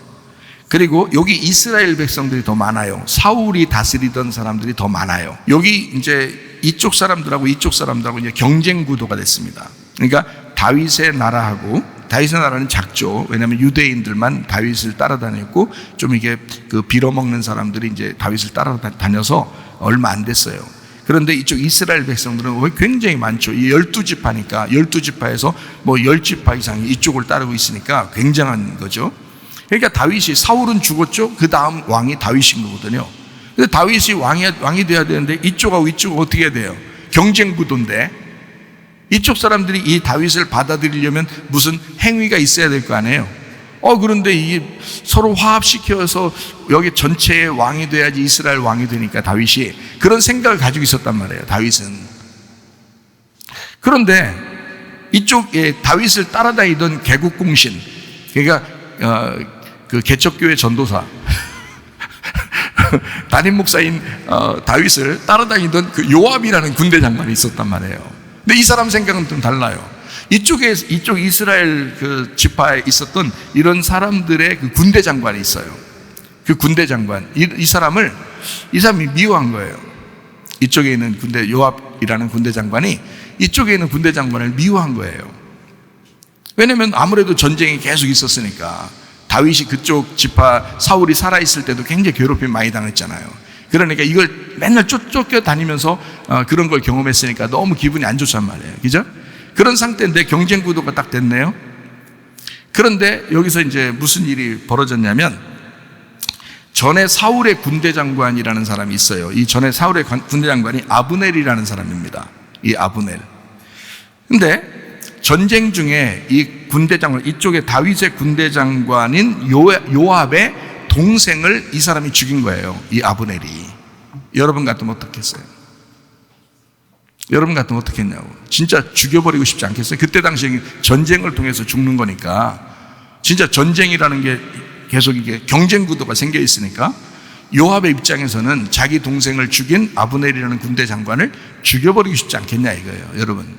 그리고 여기 이스라엘 백성들이 더 많아요. 사울이 다스리던 사람들이 더 많아요. 여기 이제 이쪽 사람들하고 이쪽 사람들하고 이제 경쟁 구도가 됐습니다. 그러니까 다윗의 나라하고, 다윗의 나라는 작죠. 왜냐하면 유대인들만 다윗을 따라다녔고 좀 이게 그 빌어먹는 사람들이 이제 다윗을 따라다녀서 얼마 안 됐어요. 그런데 이쪽 이스라엘 백성들은 굉장히 많죠. 이 12지파니까 12지파에서 뭐 10지파 이상이 이쪽을 따르고 있으니까 굉장한 거죠. 그러니까 다윗이, 사울은 죽었죠. 그 다음 왕이 다윗인 거거든요. 근데 다윗이 왕이 돼야 되는데 이쪽하고 이쪽은 어떻게 해야 돼요? 경쟁 구도인데 이쪽 사람들이 이 다윗을 받아들이려면 무슨 행위가 있어야 될 거 아니에요. 그런데 이게 서로 화합시켜서 여기 전체의 왕이 돼야지 이스라엘 왕이 되니까 다윗이 그런 생각을 가지고 있었단 말이에요. 다윗은. 그런데 이쪽에 다윗을 따라다니던 개국공신, 그러니까 그 개척교회 전도사 담임 목사인 다윗을 따라다니던 그 요압이라는 군대 장관이 있었단 말이에요. 근데 이 사람 생각은 좀 달라요. 이쪽 이스라엘 그 지파에 있었던 이런 사람들의 그 군대 장관이 있어요. 그 군대 장관, 이 사람이 미워한 거예요. 이쪽에 있는 요압이라는 군대 장관이 이쪽에 있는 군대 장관을 미워한 거예요. 왜냐면 아무래도 전쟁이 계속 있었으니까. 다윗이 그쪽 지파 사울이 살아있을 때도 굉장히 괴롭힘 많이 당했잖아요. 그러니까 이걸 맨날 쫓겨다니면서 그런 걸 경험했으니까 너무 기분이 안 좋단 말이에요. 그죠? 그런 상태인데 경쟁 구도가 딱 됐네요. 그런데 여기서 이제 무슨 일이 벌어졌냐면, 전에 사울의 군대 장관이라는 사람이 있어요. 이 전에 사울의 군대 장관이 아브넬이라는 사람입니다. 이 아브넬. 근데 전쟁 중에 이 군대 장관, 이쪽에 다윗의 군대 장관인 요압의 동생을 이 사람이 죽인 거예요. 이 아브넬이. 여러분 같으면 어떻겠어요? 여러분 같으면 어떻겠냐고. 진짜 죽여버리고 싶지 않겠어요? 그때 당시에 전쟁을 통해서 죽는 거니까, 진짜 전쟁이라는 게 계속 이게 경쟁 구도가 생겨 있으니까 요압의 입장에서는 자기 동생을 죽인 아브넬이라는 군대 장관을 죽여버리고 싶지 않겠냐 이거예요. 여러분,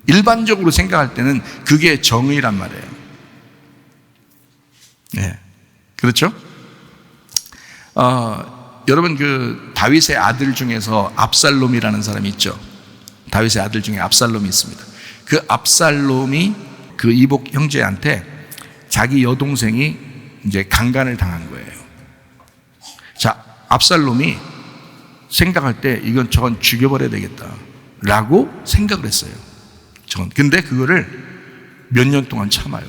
일반적으로 생각할 때는 그게 정의란 말이에요. 네. 그렇죠? 여러분, 그 다윗의 아들 중에서 압살롬이라는 사람이 있죠. 다윗의 아들 중에 압살롬이 있습니다. 그 압살롬이 그 이복 형제한테 자기 여동생이 이제 강간을 당한 거예요. 자, 압살롬이 생각할 때 이건 저건 죽여버려야 되겠다라고 생각을 했어요. 근데 그거를 몇 년 동안 참아요.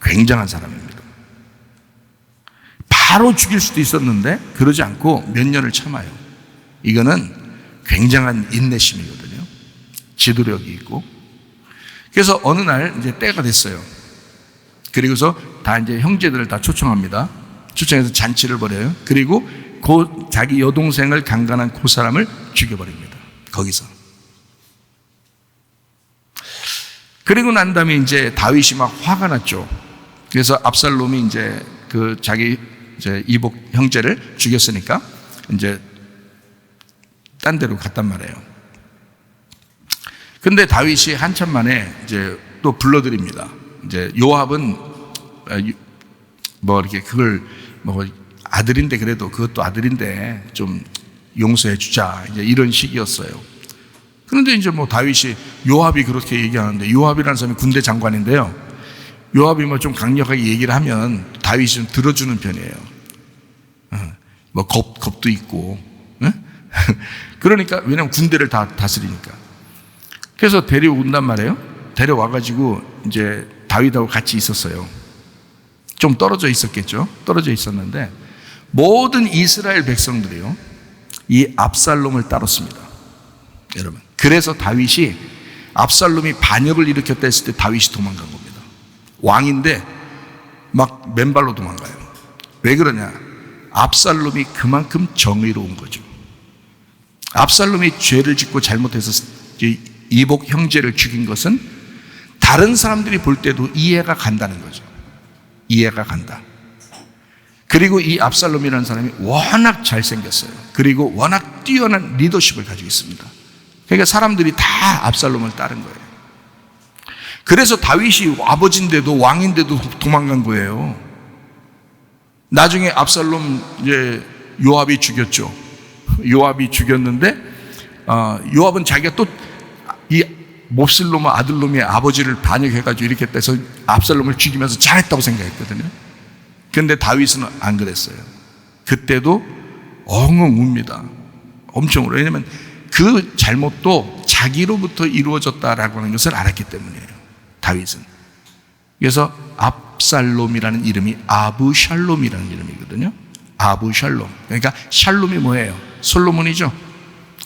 굉장한 사람입니다. 바로 죽일 수도 있었는데 그러지 않고 몇 년을 참아요. 이거는 굉장한 인내심이거든요. 지도력이 있고. 그래서 어느 날 이제 때가 됐어요. 그리고서 다 이제 형제들을 다 초청합니다. 초청해서 잔치를 벌여요. 그리고 자기 여동생을 강간한 그 사람을 죽여버립니다. 거기서. 그리고 난 다음에 이제 다윗이 막 화가 났죠. 그래서 압살롬이 이제 그 자기 이제 이복 형제를 죽였으니까 이제 딴 데로 갔단 말이에요. 근데 다윗이 한참 만에 이제 또 불러드립니다. 이제 요압은 뭐 이렇게 그걸 뭐 아들인데 그래도 그것도 아들인데 좀 용서해 주자, 이제 이런 식이었어요. 그런데 이제 뭐 다윗이, 요압이 그렇게 얘기하는데, 요압이라는 사람이 군대 장관인데요, 요압이 뭐 좀 강력하게 얘기를 하면 다윗이 좀 들어주는 편이에요. 뭐 겁도 있고. 그러니까, 왜냐면 군대를 다 다스리니까. 그래서 데려온단 말이에요. 데려와가지고 이제 다윗하고 같이 있었어요. 좀 떨어져 있었겠죠. 떨어져 있었는데 모든 이스라엘 백성들이요, 이 압살롬을 따랐습니다. 여러분, 그래서 다윗이, 압살롬이 반역을 일으켰다 했을 때 다윗이 도망간 겁니다. 왕인데 막 맨발로 도망가요. 왜 그러냐? 압살롬이 그만큼 정의로운 거죠. 압살롬이 죄를 짓고 잘못해서 이복 형제를 죽인 것은 다른 사람들이 볼 때도 이해가 간다는 거죠. 이해가 간다. 그리고 이 압살롬이라는 사람이 워낙 잘생겼어요. 그리고 워낙 뛰어난 리더십을 가지고 있습니다. 그러니까 사람들이 다 압살롬을 따른 거예요. 그래서 다윗이 아버지인데도, 왕인데도 도망간 거예요. 나중에 압살롬 이제 요압이 죽였죠. 요압이 죽였는데 요압은 자기가 또 이 몹쓸 놈의 아들놈의 아버지를 반역해가지고 이렇게 해서 압살롬을 죽이면서 잘했다고 생각했거든요. 그런데 다윗은 안 그랬어요. 그때도 엉엉 웁니다. 엄청 울어요. 왜냐하면 그 잘못도 자기로부터 이루어졌다라고 하는 것을 알았기 때문이에요. 다윗은. 그래서 압살롬이라는 이름이 아브샬롬이라는 이름이거든요. 아브샬롬. 그러니까 샬롬이 뭐예요? 솔로몬이죠.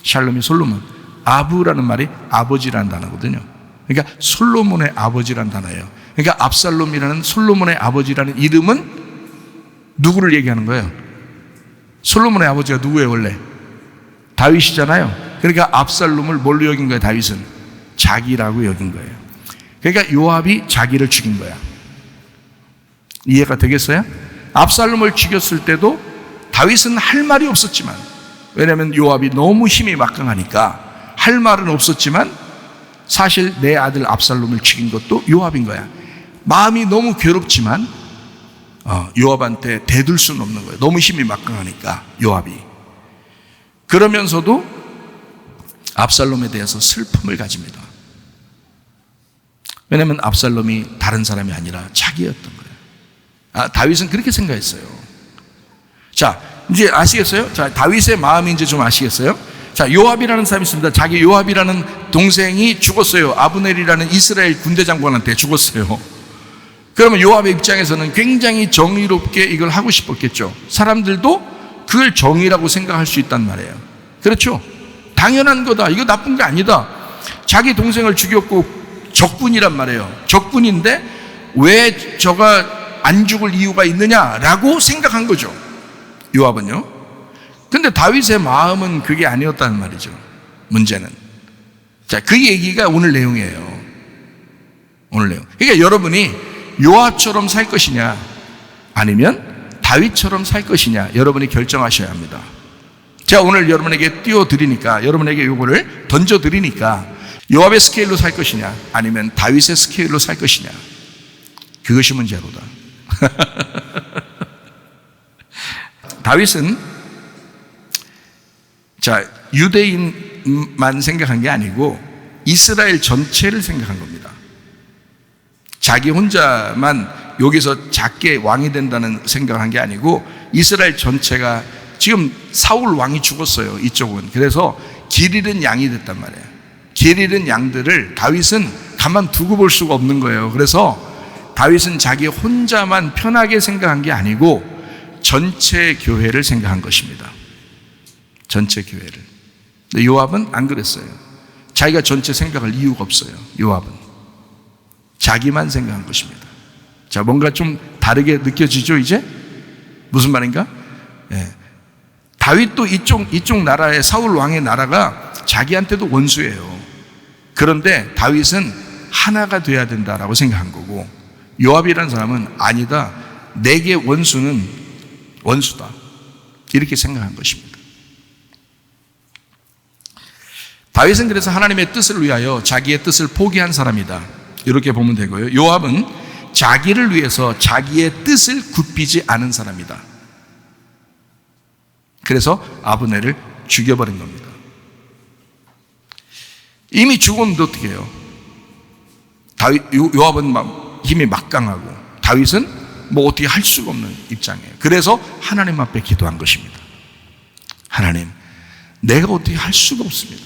샬롬이 솔로몬. 아브라는 말이 아버지라는 단어거든요. 그러니까 솔로몬의 아버지라는 단어예요. 그러니까 압살롬이라는 솔로몬의 아버지라는 이름은 누구를 얘기하는 거예요? 솔로몬의 아버지가 누구예요 원래? 다윗이잖아요. 그러니까 압살롬을 뭘로 여긴 거예요? 다윗은 자기라고 여긴 거예요. 그러니까 요압이 자기를 죽인 거야. 이해가 되겠어요? 압살롬을 죽였을 때도 다윗은 할 말이 없었지만, 왜냐하면 요압이 너무 힘이 막강하니까 할 말은 없었지만 사실 내 아들 압살롬을 죽인 것도 요압인 거야. 마음이 너무 괴롭지만 요압한테 대들 수는 없는 거예요. 너무 힘이 막강하니까 요압이. 그러면서도 압살롬에 대해서 슬픔을 가집니다. 왜냐하면 압살롬이 다른 사람이 아니라 자기였던 거예요. 다윗은 그렇게 생각했어요. 자, 이제 아시겠어요? 자, 다윗의 마음이 이제 좀 아시겠어요? 자, 요압이라는 사람이 있습니다. 자기 요압이라는 동생이 죽었어요. 아브넬이라는 이스라엘 군대 장관한테 죽었어요. 그러면 요압의 입장에서는 굉장히 정의롭게 이걸 하고 싶었겠죠. 사람들도 그걸 정의라고 생각할 수 있단 말이에요. 그렇죠? 당연한 거다. 이거 나쁜 게 아니다. 자기 동생을 죽였고 적군이란 말이에요. 적군인데 왜 저가 안 죽을 이유가 있느냐라고 생각한 거죠, 요압은요. 근데 다윗의 마음은 그게 아니었다는 말이죠. 문제는. 자, 그 얘기가 오늘 내용이에요. 오늘 내용. 그러니까 여러분이 요압처럼 살 것이냐 아니면 다윗처럼 살 것이냐 여러분이 결정하셔야 합니다. 제가 오늘 여러분에게 띄워드리니까, 여러분에게 요거를 던져드리니까 요압의 스케일로 살 것이냐 아니면 다윗의 스케일로 살 것이냐, 그것이 문제로다. 다윗은 자, 유대인만 생각한 게 아니고 이스라엘 전체를 생각한 겁니다. 자기 혼자만 여기서 작게 왕이 된다는 생각을 한 게 아니고 이스라엘 전체가, 지금 사울 왕이 죽었어요, 이쪽은. 그래서 길 잃은 양이 됐단 말이에요. 길 잃은 양들을 다윗은 가만 두고 볼 수가 없는 거예요. 그래서 다윗은 자기 혼자만 편하게 생각한 게 아니고 전체 교회를 생각한 것입니다. 전체 교회를. 근데 요압은 안 그랬어요. 자기가 전체 생각할 이유가 없어요. 요압은 자기만 생각한 것입니다. 자, 뭔가 좀 다르게 느껴지죠, 이제? 무슨 말인가? 예. 다윗도 이쪽 나라의 사울 왕의 나라가 자기한테도 원수예요. 그런데 다윗은 하나가 돼야 된다라고 생각한 거고, 요압이라는 사람은 아니다, 내게 원수는 원수다, 이렇게 생각한 것입니다. 다윗은 그래서 하나님의 뜻을 위하여 자기의 뜻을 포기한 사람이다, 이렇게 보면 되고요. 요압은 자기를 위해서 자기의 뜻을 굽히지 않은 사람이다. 그래서 아브넬을 죽여버린 겁니다. 이미 죽었는데 어떻게 해요? 요압은 막 힘이 막강하고 다윗은 뭐 어떻게 할 수가 없는 입장이에요. 그래서 하나님 앞에 기도한 것입니다. 하나님, 내가 어떻게 할 수가 없습니다.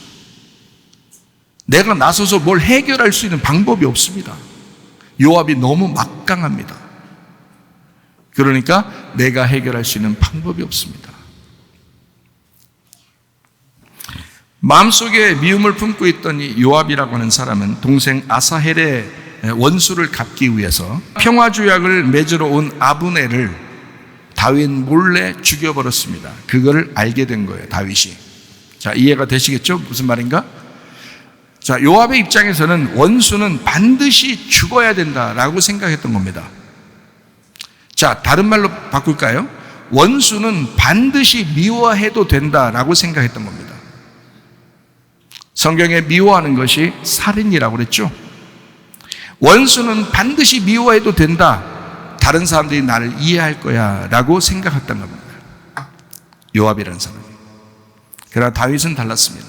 내가 나서서 뭘 해결할 수 있는 방법이 없습니다. 요압이 너무 막강합니다. 그러니까 내가 해결할 수 있는 방법이 없습니다. 마음속에 미움을 품고 있던 이 요압이라고 하는 사람은 동생 아사헬의 원수를 갚기 위해서 평화조약을 맺으러 온 아브넬을 다윗 몰래 죽여버렸습니다. 그걸 알게 된 거예요, 다윗이. 자, 이해가 되시겠죠? 무슨 말인가? 자, 요압의 입장에서는 원수는 반드시 죽어야 된다라고 생각했던 겁니다. 자, 다른 말로 바꿀까요? 원수는 반드시 미워해도 된다라고 생각했던 겁니다. 성경에 미워하는 것이 살인이라고 그랬죠. 원수는 반드시 미워해도 된다, 다른 사람들이 나를 이해할 거야 라고 생각했던 겁니다, 요압이라는 사람이. 그러나 다윗은 달랐습니다.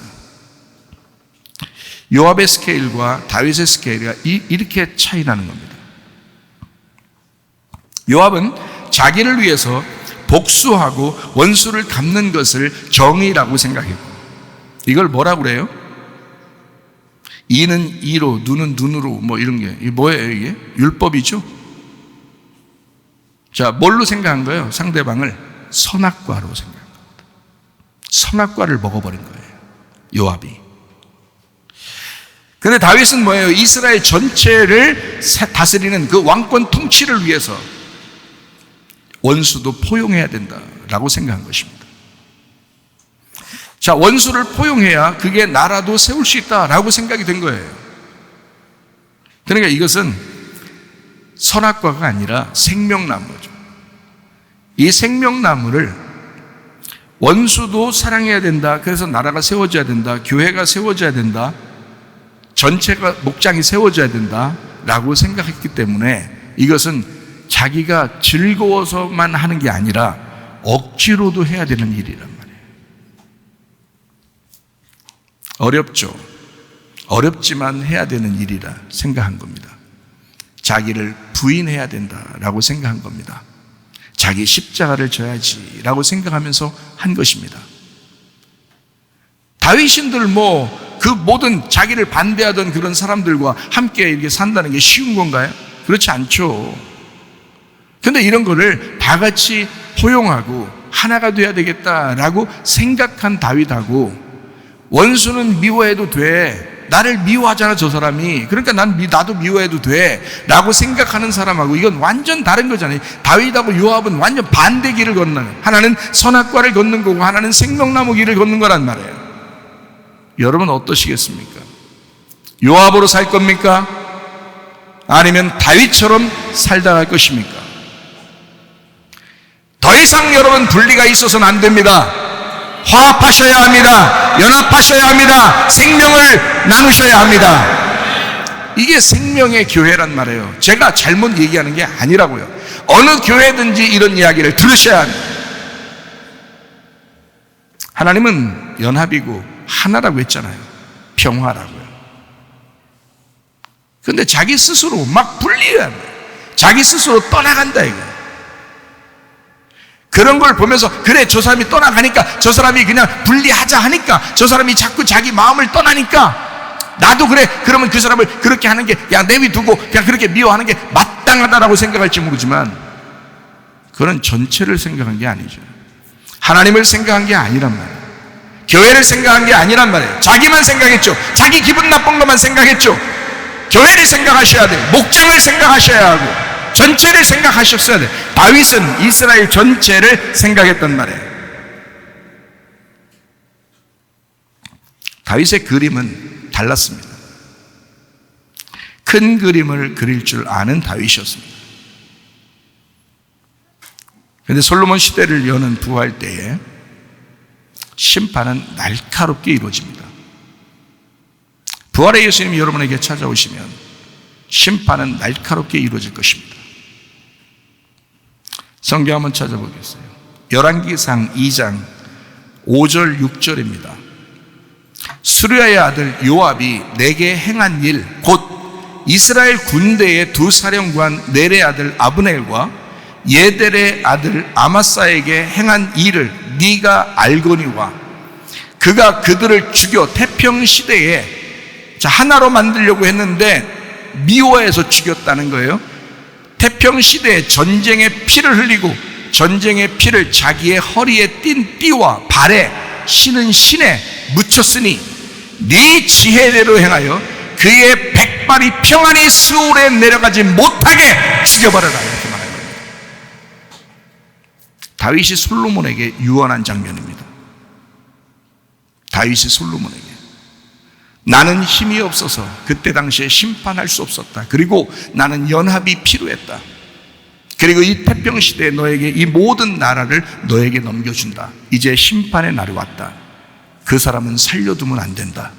요압의 스케일과 다윗의 스케일이 이렇게 차이 나는 겁니다. 요압은 자기를 위해서 복수하고 원수를 갚는 것을 정의라고 생각했고, 이걸 뭐라고 그래요? 이는 이로, 눈은 눈으로, 뭐 이런 게, 이게 뭐예요, 이게? 율법이죠? 자, 뭘로 생각한 거예요? 상대방을 선악과로 생각한 겁니다. 선악과를 먹어버린 거예요, 요압이. 근데 다윗은 뭐예요? 이스라엘 전체를 다스리는 그 왕권 통치를 위해서 원수도 포용해야 된다라고 생각한 것입니다. 자, 원수를 포용해야 그게 나라도 세울 수 있다라고 생각이 된 거예요. 그러니까 이것은 선악과가 아니라 생명나무죠. 이 생명나무를 원수도 사랑해야 된다, 그래서 나라가 세워져야 된다, 교회가 세워져야 된다, 전체가 목장이 세워져야 된다라고 생각했기 때문에 이것은 자기가 즐거워서만 하는 게 아니라 억지로도 해야 되는 일이란 말이에요. 어렵죠. 어렵지만 해야 되는 일이라 생각한 겁니다. 자기를 부인해야 된다라고 생각한 겁니다. 자기 십자가를 져야지라고 생각하면서 한 것입니다. 다윗인들 그 모든 자기를 반대하던 그런 사람들과 함께 이렇게 산다는 게 쉬운 건가요? 그렇지 않죠. 근데 이런 거를 다 같이 포용하고 하나가 돼야 되겠다라고 생각한 다윗하고, 원수는 미워해도 돼, 나를 미워하잖아 저 사람이. 그러니까 나도 미워해도 돼 라고 생각하는 사람하고 이건 완전 다른 거잖아요. 다윗하고 요압은 완전 반대 길을 걷는, 하나는 선악과를 걷는 거고 하나는 생명나무 길을 걷는 거란 말이에요. 여러분 어떠시겠습니까? 요압으로 살 겁니까? 아니면 다윗처럼 살다 갈 것입니까? 더 이상 여러분 분리가 있어서는 안 됩니다. 화합하셔야 합니다. 연합하셔야 합니다. 생명을 나누셔야 합니다. 이게 생명의 교회란 말이에요. 제가 잘못 얘기하는 게 아니라고요. 어느 교회든지 이런 이야기를 들으셔야 합니다. 하나님은 연합이고 하나라고 했잖아요. 평화라고요. 근데 자기 스스로 막 분리해야 합니다. 자기 스스로 떠나간다 이거예요. 그런 걸 보면서 그래 저 사람이 떠나가니까, 저 사람이 그냥 분리하자 하니까, 저 사람이 자꾸 자기 마음을 떠나니까 나도 그래, 그러면 그 사람을 그렇게 하는 게, 야 내비두고 그냥 그렇게 미워하는 게 마땅하다라고 생각할지 모르지만 그건 전체를 생각한 게 아니죠. 하나님을 생각한 게 아니란 말이에요. 교회를 생각한 게 아니란 말이에요. 자기만 생각했죠. 자기 기분 나쁜 것만 생각했죠. 교회를 생각하셔야 돼요. 목장을 생각하셔야 하고 전체를 생각하셨어야 돼요. 다윗은 이스라엘 전체를 생각했단 말이에요. 다윗의 그림은 달랐습니다. 큰 그림을 그릴 줄 아는 다윗이었습니다. 그런데 솔로몬 시대를 여는 부활 때에 심판은 날카롭게 이루어집니다. 부활의 예수님이 여러분에게 찾아오시면 심판은 날카롭게 이루어질 것입니다. 성경 한번 찾아보겠어요. 열왕기상 2장 5절 6절입니다. 수르야의 아들 요압이 내게 행한 일, 곧 이스라엘 군대의 두 사령관 넬의 아들 아브넬과 예델의 아들 아마사에게 행한 일을 네가 알거니와 그가 그들을 죽여 태평시대에 하나로 만들려고 했는데 미워해서 죽였다는 거예요. 태평시대에 전쟁의 피를 흘리고 전쟁의 피를 자기의 허리에 띤 띠와 발에 신은 신에 묻혔으니 네 지혜대로 행하여 그의 백발이 평안히 스올에 내려가지 못하게 죽여버려라, 이렇게 말하는 겁니다. 다윗이 솔로몬에게 유언한 장면입니다. 다윗이 솔로몬에게 나는 힘이 없어서 그때 당시에 심판할 수 없었다. 그리고 나는 연합이 필요했다. 그리고 이 태평시대에 너에게 이 모든 나라를 너에게 넘겨준다. 이제 심판의 날이 왔다. 그 사람은 살려두면 안 된다.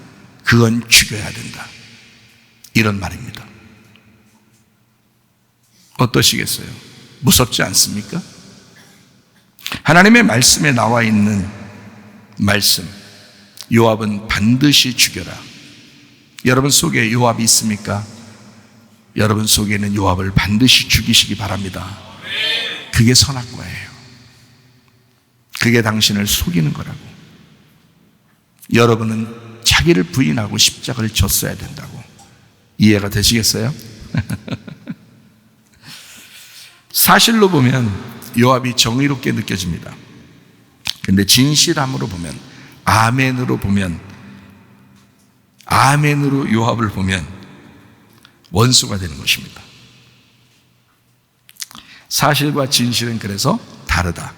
그건 죽여야 된다. 이런 말입니다. 어떠시겠어요? 무섭지 않습니까? 하나님의 말씀에 나와 있는 말씀, 요압은 반드시 죽여라. 여러분 속에 요압이 있습니까? 여러분 속에는 요압을 반드시 죽이시기 바랍니다. 그게 선악과예요. 그게 당신을 속이는 거라고. 여러분은 자기를 부인하고 십자가를 졌어야 된다고. 이해가 되시겠어요? 사실로 보면 요압이 정의롭게 느껴집니다. 근데 진실함으로 보면, 아멘으로 보면, 아멘으로 요압을 보면 원수가 되는 것입니다. 사실과 진실은 그래서 다르다.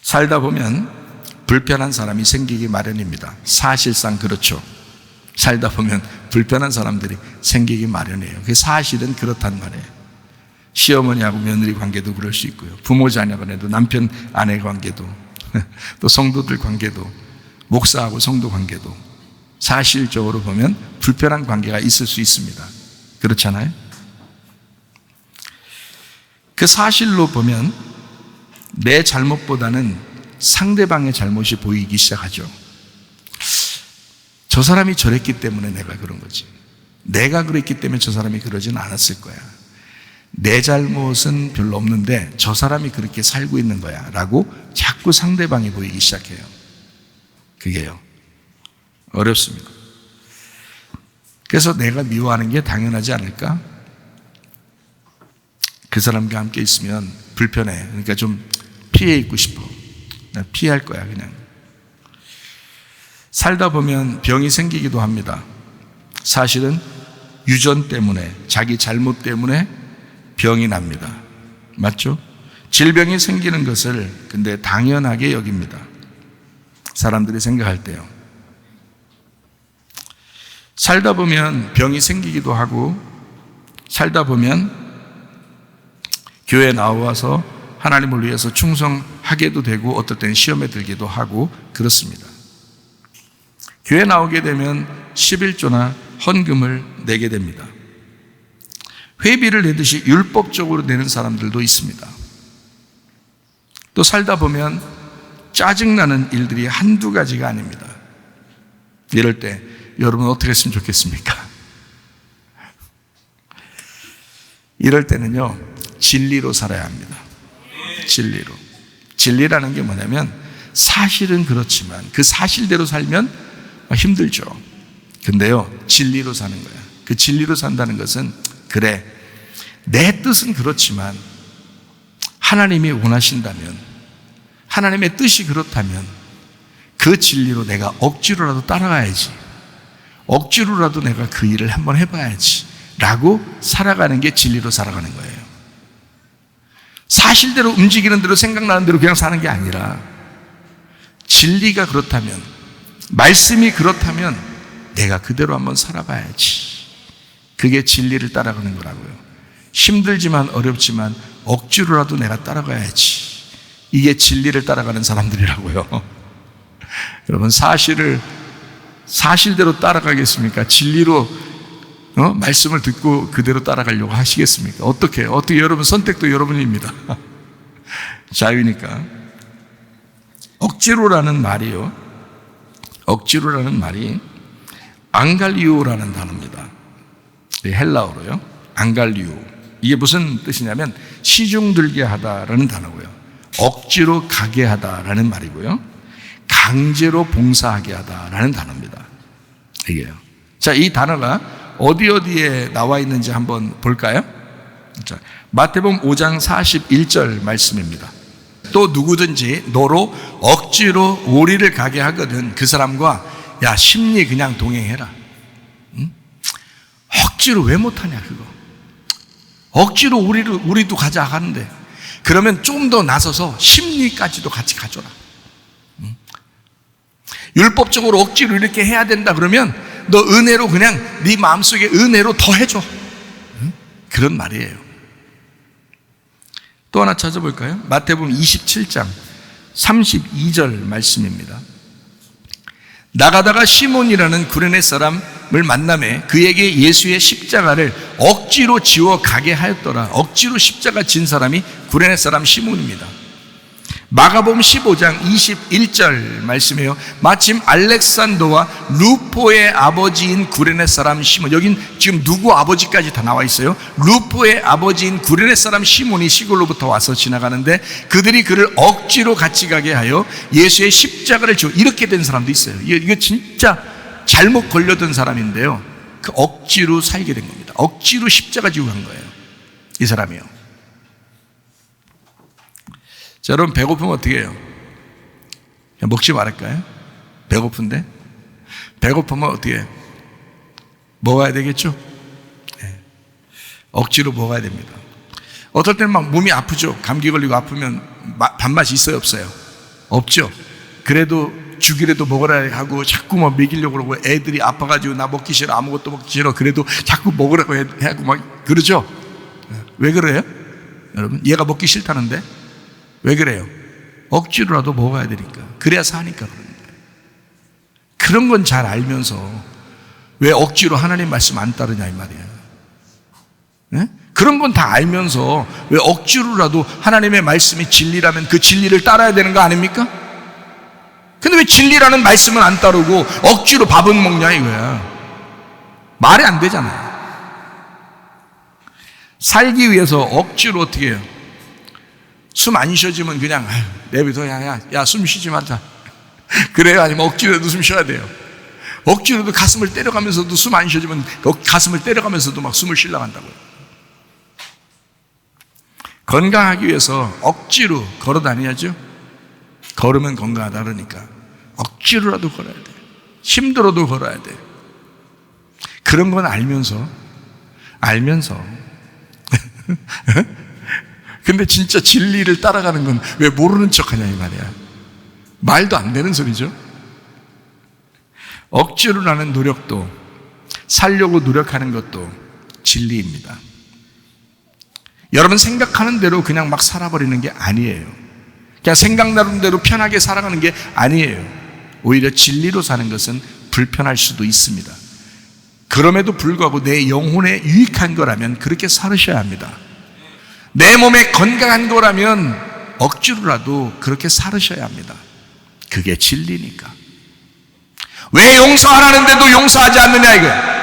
살다 보면 불편한 사람이 생기기 마련입니다. 사실상 그렇죠. 살다 보면 불편한 사람들이 생기기 마련이에요. 그 사실은 그렇단 말이에요. 시어머니하고 며느리 관계도 그럴 수 있고요. 부모 자녀 간에도, 남편 아내 관계도, 또 성도들 관계도, 목사하고 성도 관계도 사실적으로 보면 불편한 관계가 있을 수 있습니다. 그렇잖아요? 그 사실로 보면 내 잘못보다는 상대방의 잘못이 보이기 시작하죠. 저 사람이 저랬기 때문에 내가 그런 거지. 내가 그랬기 때문에 저 사람이 그러지는 않았을 거야. 내 잘못은 별로 없는데 저 사람이 그렇게 살고 있는 거야 라고 자꾸 상대방이 보이기 시작해요. 그게요, 어렵습니다. 그래서 내가 미워하는 게 당연하지 않을까? 그 사람과 함께 있으면 불편해. 그러니까 좀 피해 있고 싶어. 나 피할 거야 그냥. 살다 보면 병이 생기기도 합니다. 사실은 유전 때문에, 자기 잘못 때문에 병이 납니다. 맞죠? 질병이 생기는 것을 근데 당연하게 여깁니다. 사람들이 생각할 때요. 살다 보면 병이 생기기도 하고, 살다 보면 교회에 나와서 하나님을 위해서 충성하게도 되고, 어떨 때는 시험에 들기도 하고 그렇습니다. 교회 나오게 되면 11조나 헌금을 내게 됩니다. 회비를 내듯이 율법적으로 내는 사람들도 있습니다. 또 살다 보면 짜증나는 일들이 한두 가지가 아닙니다. 이럴 때 여러분 어떻게 했으면 좋겠습니까? 이럴 때는요, 진리로 살아야 합니다. 진리로. 진리라는 게 뭐냐면 사실은 그렇지만 그 사실대로 살면 힘들죠. 근데요, 진리로 사는 거야. 그 진리로 산다는 것은, 그래, 내 뜻은 그렇지만 하나님이 원하신다면, 하나님의 뜻이 그렇다면 그 진리로 내가 억지로라도 따라가야지, 억지로라도 내가 그 일을 한번 해봐야지 라고 살아가는 게 진리로 살아가는 거예요. 사실대로 움직이는 대로 생각나는 대로 그냥 사는 게 아니라, 진리가 그렇다면, 말씀이 그렇다면 내가 그대로 한번 살아봐야지. 그게 진리를 따라가는 거라고요. 힘들지만 어렵지만 억지로라도 내가 따라가야지. 이게 진리를 따라가는 사람들이라고요. 여러분, 사실대로 따라가겠습니까? 진리로 말씀을 듣고 그대로 따라가려고 하시겠습니까? 어떻게 여러분 선택도 여러분입니다. 자유니까. 억지로라는 말이 앙갈리오라는 단어입니다. 헬라어로요. 앙갈리오. 이게 무슨 뜻이냐면 시중들게 하다라는 단어고요. 억지로 가게 하다라는 말이고요. 강제로 봉사하게 하다라는 단어입니다. 이게요. 자, 이 단어가 어디에 나와 있는지 한번 볼까요? 자, 마태복음 5장 41절 말씀입니다. 또 누구든지 너로 억지로 오리를 가게 하거든 그 사람과 야 심리 그냥 동행해라. 응? 억지로 왜 못하냐 그거. 억지로 우리도 가자 하는데 그러면 좀 더 나서서 심리까지도 같이 가줘라. 응? 율법적으로 억지로 이렇게 해야 된다 그러면 너 은혜로 그냥 네 마음속에 은혜로 더 해줘. 응? 그런 말이에요. 또 하나 찾아볼까요? 마태복음 27장 32절 말씀입니다. 나가다가 시몬이라는 구레네 사람을 만나매 그에게 예수의 십자가를 억지로 지워 가게 하였더라. 억지로 십자가 진 사람이 구레네 사람 시몬입니다. 마가복음 15장 21절 말씀이에요. 마침 알렉산더와 루포의 아버지인 구레네 사람 시몬, 여긴 지금 누구 아버지까지 다 나와 있어요. 루포의 아버지인 구레네 사람 시몬이 시골로부터 와서 지나가는데 그들이 그를 억지로 같이 가게 하여 예수의 십자가를 지워, 이렇게 된 사람도 있어요. 이거 진짜 잘못 걸려든 사람인데요, 그 억지로 살게 된 겁니다. 억지로 십자가 지고 간 거예요, 이 사람이요. 자, 여러분 배고프면 어떻게 해요? 그냥 먹지 말을까요? 배고픈데? 배고프면 어떻게 해요? 먹어야 되겠죠? 네. 억지로 먹어야 됩니다. 어떨 때는 막 몸이 아프죠? 감기 걸리고 아프면 밥맛이 있어요? 없어요? 없죠? 그래도 죽이라도 먹으라 하고 자꾸 막 먹이려고 그러고 애들이 아파가지고 나 먹기 싫어, 아무것도 먹기 싫어, 그래도 자꾸 먹으라고 하고 막 그러죠? 왜 그래요? 여러분, 얘가 먹기 싫다는데? 왜 그래요? 억지로라도 먹어야 되니까. 그래야 사니까 그런 거예요. 그런 건 잘 알면서 왜 억지로 하나님 말씀 안 따르냐 이 말이에요. 네? 그런 건 다 알면서 왜 억지로라도 하나님의 말씀이 진리라면 그 진리를 따라야 되는 거 아닙니까? 근데 왜 진리라는 말씀을 안 따르고 억지로 밥은 먹냐 이거야. 말이 안 되잖아요. 살기 위해서 억지로 어떻게 해요? 숨 안 쉬어지면 그냥 내비둬, 야 숨 쉬지 말자. 그래요? 아니면 억지로도 숨 쉬어야 돼요? 억지로도 가슴을 때려가면서도 숨 안 쉬어지면 가슴을 때려가면서도 막 숨을 쉬려고 한다고요. 건강하기 위해서 억지로 걸어 다녀야죠. 걸으면 건강하다 그러니까 억지로라도 걸어야 돼요. 힘들어도 걸어야 돼. 그런 건 알면서 근데 진짜 진리를 따라가는 건 왜 모르는 척하냐 이 말이야. 말도 안 되는 소리죠. 억지로 하는 노력도, 살려고 노력하는 것도 진리입니다. 여러분 생각하는 대로 그냥 막 살아버리는 게 아니에요. 그냥 생각나는 대로 편하게 살아가는 게 아니에요. 오히려 진리로 사는 것은 불편할 수도 있습니다. 그럼에도 불구하고 내 영혼에 유익한 거라면 그렇게 살으셔야 합니다. 내 몸에 건강한 거라면 억지로라도 그렇게 살으셔야 합니다. 그게 진리니까. 왜 용서하라는데도 용서하지 않느냐 이거예요.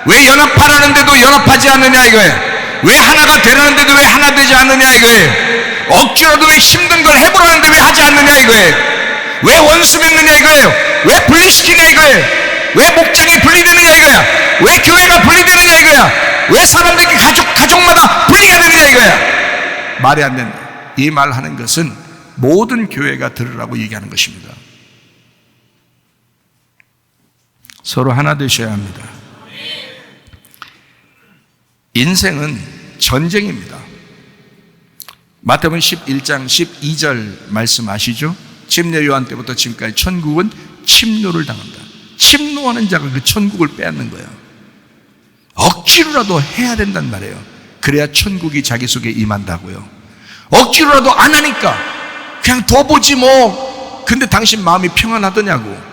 왜 연합하라는데도 연합하지 않느냐 이거예요. 왜 하나가 되라는데도 왜 하나 되지 않느냐 이거예요. 억지로도 왜 힘든 걸 해보라는데 왜 하지 않느냐 이거예요. 왜 원수 맺느냐 이거예요. 왜 분리시키냐 이거예요. 왜 목장이 분리되느냐 이거야. 왜 교회가 분리되느냐 이거야. 왜 사람들이 가족마다 분리가 되느냐 이거야. 말이 안 된다. 이 말 하는 것은 모든 교회가 들으라고 얘기하는 것입니다. 서로 하나 되셔야 합니다. 인생은 전쟁입니다. 마태복음 11장 12절 말씀 아시죠? 침례 요한 때부터 지금까지 천국은 침노를 당한다. 침노하는 자가 그 천국을 빼앗는 거예요. 억지로라도 해야 된단 말이에요. 그래야 천국이 자기 속에 임한다고요. 억지로라도 안 하니까 그냥 둬보지 뭐. 근데 당신 마음이 평안하더냐고.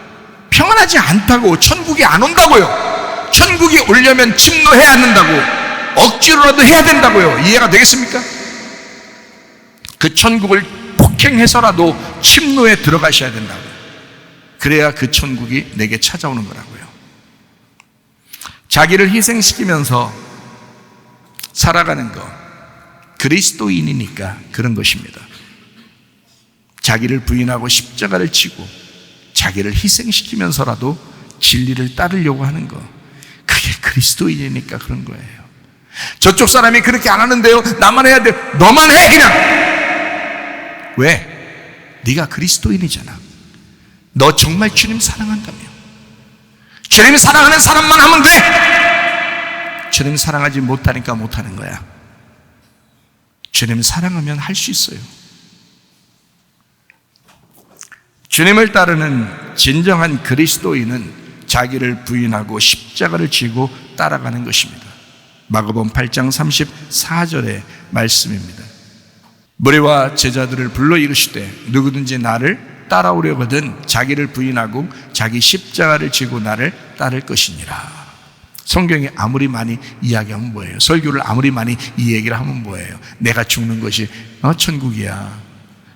평안하지 않다고. 천국이 안 온다고요. 천국이 오려면 침노해야 한다고. 억지로라도 해야 된다고요. 이해가 되겠습니까? 그 천국을 폭행해서라도 침노에 들어가셔야 된다고요. 그래야 그 천국이 내게 찾아오는 거라고요. 자기를 희생시키면서 살아가는 거, 그리스도인이니까 그런 것입니다. 자기를 부인하고 십자가를 지고 자기를 희생시키면서라도 진리를 따르려고 하는 거, 그게 그리스도인이니까 그런 거예요. 저쪽 사람이 그렇게 안 하는데요, 나만 해야 돼. 너만 해 그냥. 왜? 네가 그리스도인이잖아. 너 정말 주님 사랑한다며. 주님 사랑하는 사람만 하면 돼. 주님 사랑하지 못하니까 못하는 거야. 주님 사랑하면 할 수 있어요. 주님을 따르는 진정한 그리스도인은 자기를 부인하고 십자가를 지고 따라가는 것입니다. 마가복음 8장 34절의 말씀입니다. 무리와 제자들을 불러 이르시되 누구든지 나를 따라오려거든 자기를 부인하고 자기 십자가를 지고 나를 따를 것이니라. 성경이 아무리 많이 이야기하면 뭐예요? 설교를 아무리 많이 이 얘기를 하면 뭐예요? 내가 죽는 것이 천국이야.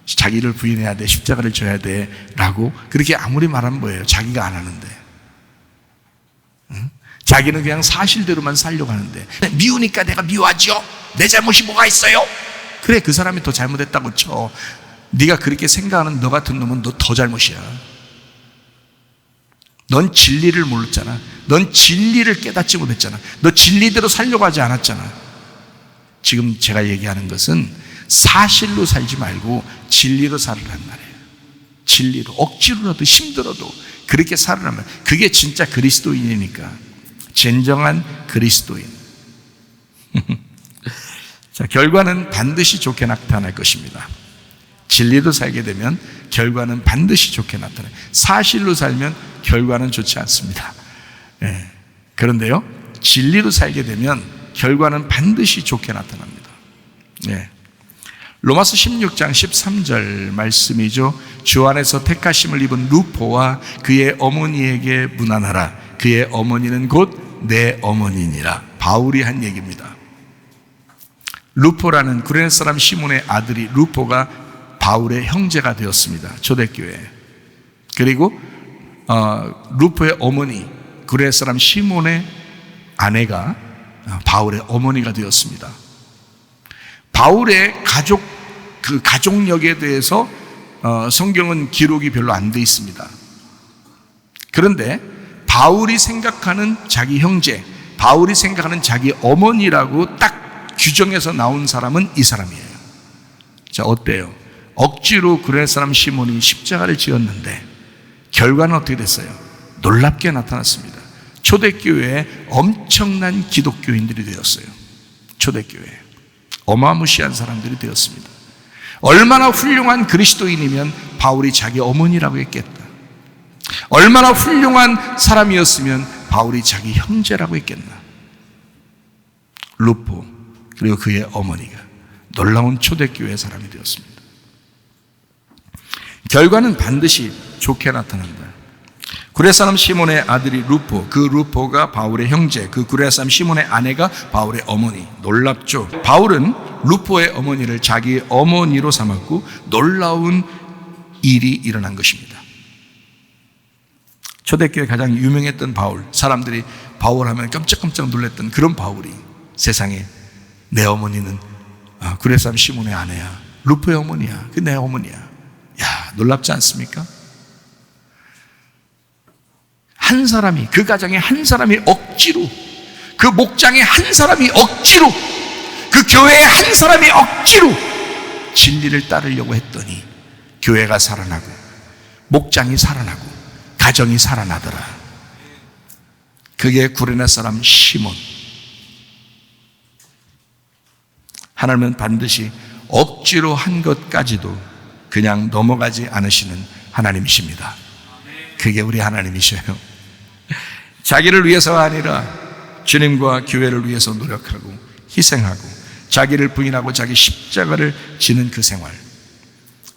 자기를 부인해야 돼. 십자가를 져야 돼. 라고 그렇게 아무리 말하면 뭐예요? 자기가 안 하는데. 응? 자기는 그냥 사실대로만 살려고 하는데, 미우니까 내가 미워하죠? 내 잘못이 뭐가 있어요? 그래, 그 사람이 더 잘못했다고 쳐. 네가 그렇게 생각하는 너 같은 놈은 너 더 잘못이야. 넌 진리를 몰랐잖아. 넌 진리를 깨닫지 못했잖아. 너 진리대로 살려고 하지 않았잖아. 지금 제가 얘기하는 것은 사실로 살지 말고 진리로 살으란 말이에요. 진리로. 억지로라도 힘들어도 그렇게 살으라면 그게 진짜 그리스도인이니까. 진정한 그리스도인. 자, 결과는 반드시 좋게 나타날 것입니다. 진리로 살게 되면 결과는 반드시 좋게 나타나요. 사실로 살면 결과는 좋지 않습니다. 예. 그런데요, 진리로 살게 되면 결과는 반드시 좋게 나타납니다. 예. 로마서 16장 13절 말씀이죠. 주 안에서 택하심을 입은 루포와 그의 어머니에게 문안하라. 그의 어머니는 곧 내 어머니니라. 바울이 한 얘기입니다. 루포라는 구레네 사람 시몬의 아들이, 루포가 바울의 형제가 되었습니다. 초대교회에. 그리고 루포의 어머니, 구레네 사람 시몬의 아내가 바울의 어머니가 되었습니다. 바울의 그 가족력에 대해서 성경은 기록이 별로 안 돼 있습니다. 그런데 바울이 생각하는 자기 형제, 바울이 생각하는 자기 어머니라고 딱 규정해서 나온 사람은 이 사람이에요. 자, 어때요? 억지로 구레네 사람 시몬이 십자가를 지었는데 결과는 어떻게 됐어요? 놀랍게 나타났습니다. 초대교회에 엄청난 기독교인들이 되었어요. 초대교회에 어마무시한 사람들이 되었습니다. 얼마나 훌륭한 그리스도인이면 바울이 자기 어머니라고 했겠다. 얼마나 훌륭한 사람이었으면 바울이 자기 형제라고 했겠나. 루포 그리고 그의 어머니가 놀라운 초대교회 사람이 되었습니다. 결과는 반드시 좋게 나타난다. 구레 사람 시몬의 아들이 루포, 그 루포가 바울의 형제, 그 구레 사람 시몬의 아내가 바울의 어머니. 놀랍죠? 바울은 루포의 어머니를 자기 어머니로 삼았고 놀라운 일이 일어난 것입니다. 초대교회 가장 유명했던 바울, 사람들이 바울 하면 깜짝깜짝 놀랐던 그런 바울이 세상에 내 어머니는 구레 사람 시몬의 아내야, 루포의 어머니야, 그 내 어머니야. 야, 놀랍지 않습니까? 한 사람이, 그 가정에 한 사람이 억지로, 그 목장에 한 사람이 억지로, 그 교회에 한 사람이 억지로 진리를 따르려고 했더니 교회가 살아나고 목장이 살아나고 가정이 살아나더라. 그게 구레네 사람 시몬. 하나님은 반드시 억지로 한 것까지도 그냥 넘어가지 않으시는 하나님이십니다. 그게 우리 하나님이셔요. 자기를 위해서가 아니라 주님과 교회를 위해서 노력하고 희생하고 자기를 부인하고 자기 십자가를 지는 그 생활,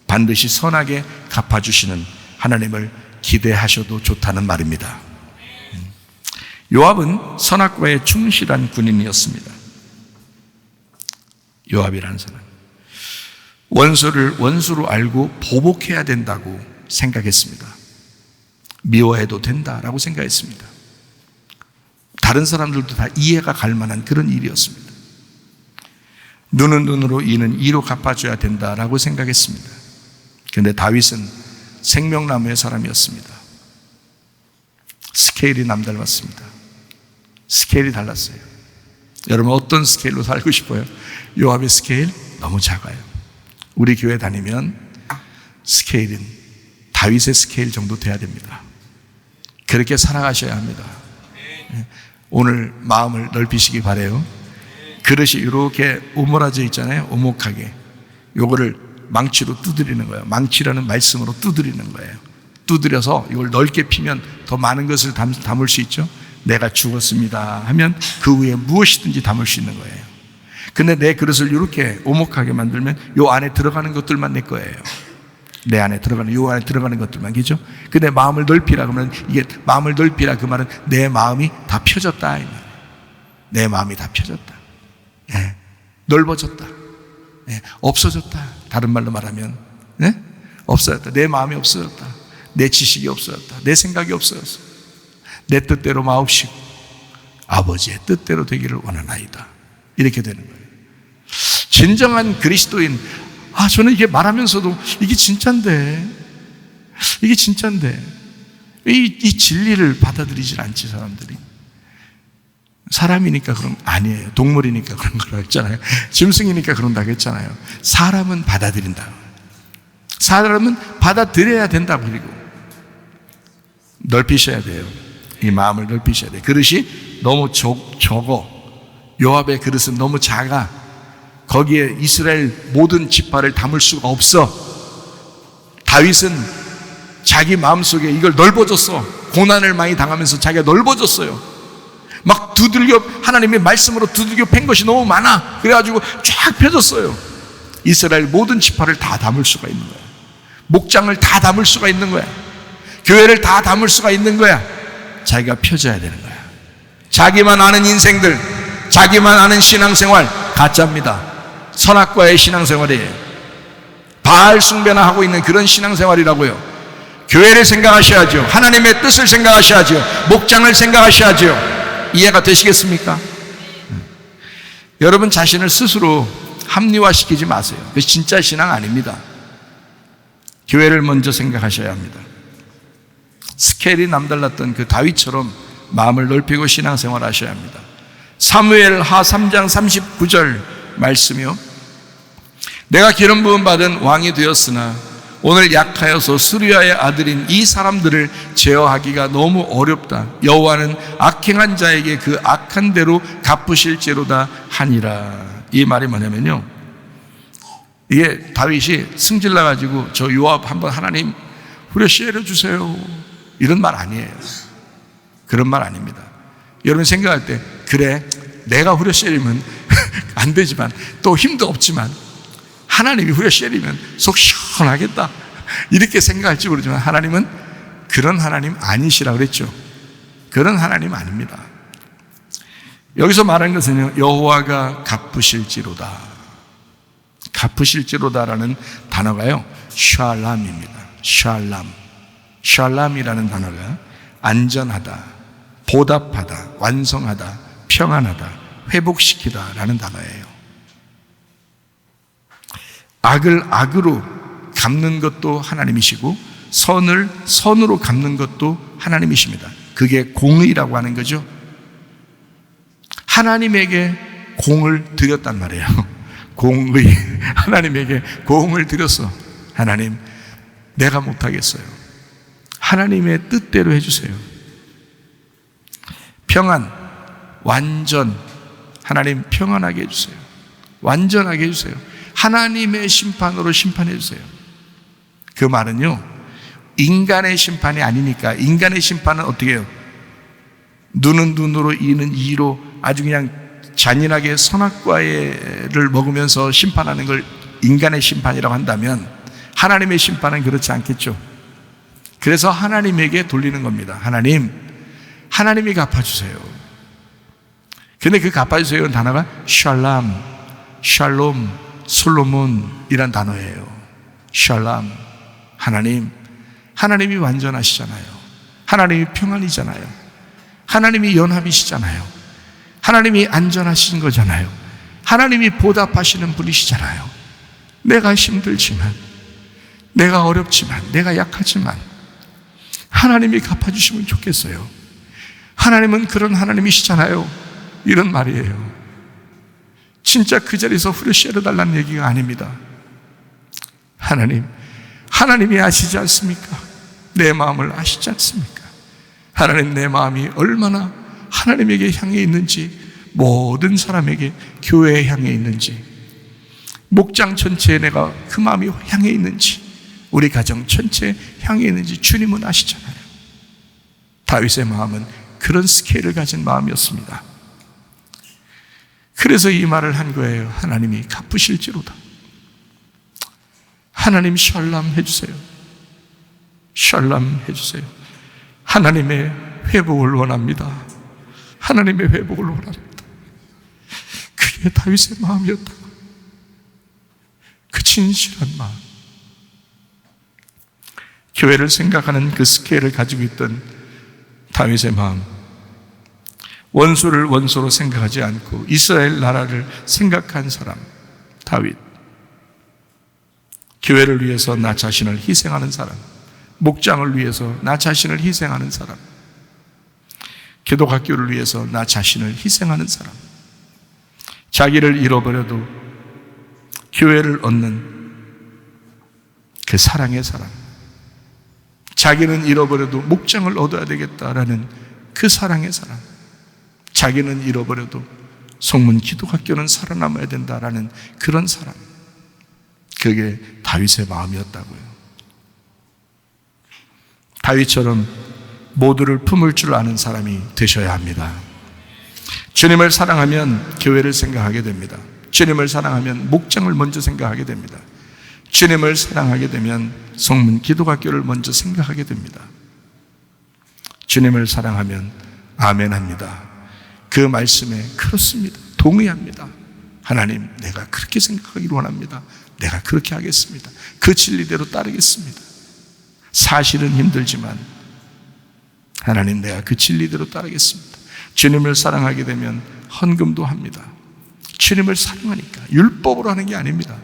반드시 선하게 갚아주시는 하나님을 기대하셔도 좋다는 말입니다. 요압은 선악과에 충실한 군인이었습니다. 요압이라는 사람, 원수를 원수로 알고 보복해야 된다고 생각했습니다. 미워해도 된다라고 생각했습니다. 다른 사람들도 다 이해가 갈 만한 그런 일이었습니다. 눈은 눈으로 이는 이로 갚아줘야 된다라고 생각했습니다. 그런데 다윗은 생명나무의 사람이었습니다. 스케일이 남달랐습니다. 스케일이 달랐어요. 여러분 어떤 스케일로 살고 싶어요? 요압의 스케일 너무 작아요. 우리 교회 다니면 스케일은 다윗의 스케일 정도 돼야 됩니다. 그렇게 살아가셔야 합니다. 오늘 마음을 넓히시기 바라요. 그릇이 이렇게 오므라져 있잖아요. 오목하게. 요거를 망치로 두드리는 거예요. 망치라는 말씀으로 두드리는 거예요. 두드려서 이걸 넓게 피면 더 많은 것을 담을 수 있죠. 내가 죽었습니다 하면 그 위에 무엇이든지 담을 수 있는 거예요. 근데 내 그릇을 이렇게 오목하게 만들면 요 안에 들어가는 것들만 내 거예요. 내 안에 들어가는, 요 안에 들어가는 것들만, 그죠? 근데 마음을 넓히라 그러면, 이게 마음을 넓히라 그 말은 내 마음이 다 펴졌다. 내 마음이 다 펴졌다. 예. 넓어졌다. 예. 없어졌다. 다른 말로 말하면, 예? 없어졌다. 내 마음이 없어졌다. 내 지식이 없어졌다. 내 생각이 없어졌어. 내 뜻대로 마옵시고 아버지의 뜻대로 되기를 원하나이다. 이렇게 되는 거예요. 진정한 그리스도인, 저는 이게 말하면서도 이게 진짠데 이 진리를 받아들이질 않지. 사람들이 사람이니까 그런 아니에요. 동물이니까 그런 걸 했잖아요. 짐승이니까 그런다고 했잖아요. 사람은 받아들인다. 사람은 받아들여야 된다. 그리고 넓히셔야 돼요. 이 마음을 넓히셔야 돼요. 그릇이 너무 적어. 요압의 그릇은 너무 작아. 거기에 이스라엘 모든 지파를 담을 수가 없어. 다윗은 자기 마음속에 이걸 넓어졌어. 고난을 많이 당하면서 자기가 넓어졌어요. 막 두들겨, 하나님의 말씀으로 두들겨 팬 것이 너무 많아. 그래가지고 쫙 펴졌어요. 이스라엘 모든 지파를 다 담을 수가 있는 거야. 목장을 다 담을 수가 있는 거야. 교회를 다 담을 수가 있는 거야. 자기가 펴져야 되는 거야. 자기만 아는 인생들, 자기만 아는 신앙생활 가짜입니다. 선악과의 신앙생활이에요. 바알 숭배나 하고 있는 그런 신앙생활이라고요. 교회를 생각하셔야죠. 하나님의 뜻을 생각하셔야죠. 목장을 생각하셔야죠. 이해가 되시겠습니까? 여러분 자신을 스스로 합리화시키지 마세요. 그것이 진짜 신앙 아닙니다. 교회를 먼저 생각하셔야 합니다. 스케일이 남달랐던 그 다윗처럼 마음을 넓히고 신앙생활 하셔야 합니다. 사무엘 하 3장 39절 말씀이요. 내가 기름 부음 받은 왕이 되었으나 오늘 약하여서 수리아의 아들인 이 사람들을 제어하기가 너무 어렵다. 여호와는 악행한 자에게 그 악한 대로 갚으실지로다 하니라. 이 말이 뭐냐면요, 이게 다윗이 승질 나가지고 저 요압 한번 하나님 후레쉬 해주세요 이런 말 아니에요. 그런 말 아닙니다. 여러분 생각할 때 그래 내가 후레쉬면 안 되지만 또 힘도 없지만 하나님이 후레쉬면 속 시원하겠다 이렇게 생각할지 모르지만 하나님은 그런 하나님 아니시라 그랬죠. 그런 하나님 아닙니다. 여기서 말하는 것은요, 여호와가 갚으실지로다. 갚으실지로다라는 단어가요, 샬람입니다. 샬람. 샬람이라는 단어가 안전하다, 보답하다, 완성하다, 평안하다, 회복시키다라는 단어예요. 악을 악으로 갚는 것도 하나님이시고 선을 선으로 갚는 것도 하나님이십니다. 그게 공의라고 하는 거죠. 하나님에게 공을 드렸단 말이에요. 공의. 하나님에게 공을 드렸어. 하나님, 내가 못하겠어요. 하나님의 뜻대로 해주세요. 평안, 완전. 하나님 평안하게 해주세요. 완전하게 해주세요. 하나님의 심판으로 심판해 주세요. 그 말은요, 인간의 심판이 아니니까. 인간의 심판은 어떻게 해요? 눈은 눈으로, 이는 이로 아주 그냥 잔인하게 선악과를 먹으면서 심판하는 걸 인간의 심판이라고 한다면 하나님의 심판은 그렇지 않겠죠. 그래서 하나님에게 돌리는 겁니다. 하나님이 갚아주세요. 근데 그 갚아주세요는 단어가 샬람, 샬롬, 솔로몬이란 단어예요. 샬람. 하나님이 완전하시잖아요. 하나님이 평안이잖아요. 하나님이 연합이시잖아요. 하나님이 안전하신 거잖아요. 하나님이 보답하시는 분이시잖아요. 내가 힘들지만, 내가 어렵지만, 내가 약하지만 하나님이 갚아주시면 좋겠어요. 하나님은 그런 하나님이시잖아요. 이런 말이에요. 진짜 그 자리에서 후레쉬 해달라는 얘기가 아닙니다. 하나님이 아시지 않습니까? 내 마음을 아시지 않습니까? 하나님, 내 마음이 얼마나 하나님에게 향해 있는지, 모든 사람에게 교회에 향해 있는지, 목장 전체에 내가 그 마음이 향해 있는지, 우리 가정 전체에 향해 있는지 주님은 아시잖아요. 다윗의 마음은 그런 스케일을 가진 마음이었습니다. 그래서 이 말을 한 거예요. 하나님이 갚으실지로다. 하나님 샬람 해주세요. 샬람 해주세요. 하나님의 회복을 원합니다. 하나님의 회복을 원합니다. 그게 다윗의 마음이었다. 그 진실한 마음. 교회를 생각하는 그 스케일을 가지고 있던 다윗의 마음. 원수를 원수로 생각하지 않고 이스라엘 나라를 생각한 사람, 다윗. 교회를 위해서 나 자신을 희생하는 사람, 목장을 위해서 나 자신을 희생하는 사람, 기독학교를 위해서 나 자신을 희생하는 사람, 자기를 잃어버려도 교회를 얻는 그 사랑의 사람, 자기는 잃어버려도 목장을 얻어야 되겠다라는 그 사랑의 사람, 자기는 잃어버려도 성문 기독학교는 살아남아야 된다라는 그런 사람. 그게 다윗의 마음이었다고요. 다윗처럼 모두를 품을 줄 아는 사람이 되셔야 합니다. 주님을 사랑하면 교회를 생각하게 됩니다. 주님을 사랑하면 목장을 먼저 생각하게 됩니다. 주님을 사랑하게 되면 성문 기독학교를 먼저 생각하게 됩니다. 주님을 사랑하면 아멘합니다. 그 말씀에 그렇습니다. 동의합니다. 하나님, 내가 그렇게 생각하기를 원합니다. 내가 그렇게 하겠습니다. 그 진리대로 따르겠습니다. 사실은 힘들지만 하나님, 내가 그 진리대로 따르겠습니다. 주님을 사랑하게 되면 헌금도 합니다. 주님을 사랑하니까. 율법으로 하는 게 아닙니다.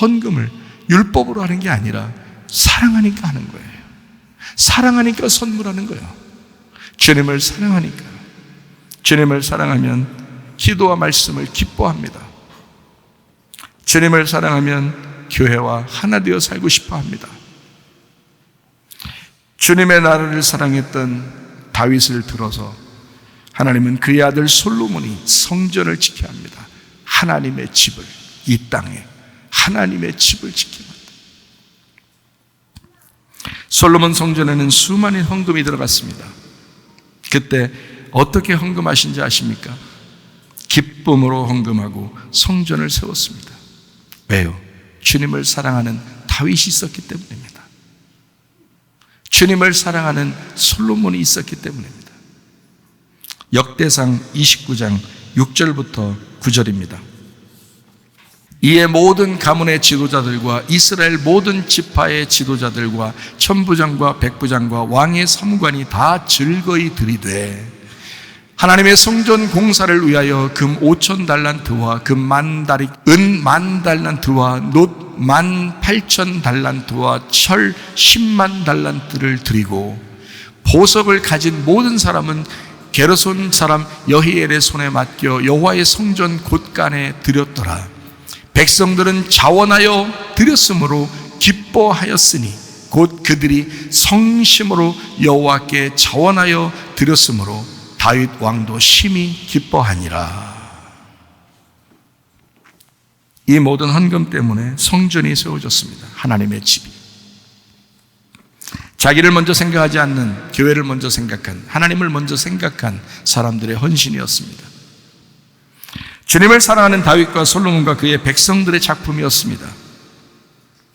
헌금을 율법으로 하는 게 아니라 사랑하니까 하는 거예요. 사랑하니까 선물하는 거예요. 주님을 사랑하니까. 주님을 사랑하면 기도와 말씀을 기뻐합니다. 주님을 사랑하면 교회와 하나 되어 살고 싶어 합니다. 주님의 나라를 사랑했던 다윗을 들어서 하나님은 그의 아들 솔로몬이 성전을 지켜야 합니다. 하나님의 집을, 이 땅에 하나님의 집을 지켜야 합니다. 솔로몬 성전에는 수많은 헌금이 들어갔습니다. 그때 어떻게 헌금하신지 아십니까? 기쁨으로 헌금하고 성전을 세웠습니다. 왜요? 주님을 사랑하는 다윗이 있었기 때문입니다. 주님을 사랑하는 솔로몬이 있었기 때문입니다. 역대상 29장 6절부터 9절입니다. 이에 모든 가문의 지도자들과 이스라엘 모든 지파의 지도자들과 천부장과 백부장과 왕의 사무관이 다 즐거이 들이되 하나님의 성전 공사를 위하여 금 5천 달란트와 금 10,000다리, 은 10,000달란트와 놋 18,000달란트와 철 100,000 달란트를 드리고 보석을 가진 모든 사람은 게르손 사람 여히엘의 손에 맡겨 여호와의 성전 곳간에 드렸더라. 백성들은 자원하여 드렸으므로 기뻐하였으니 곧 그들이 성심으로 여호와께 자원하여 드렸으므로 다윗 왕도 심히 기뻐하니라. 이 모든 헌금 때문에 성전이 세워졌습니다. 하나님의 집이. 자기를 먼저 생각하지 않는, 교회를 먼저 생각한, 하나님을 먼저 생각한 사람들의 헌신이었습니다. 주님을 사랑하는 다윗과 솔로몬과 그의 백성들의 작품이었습니다.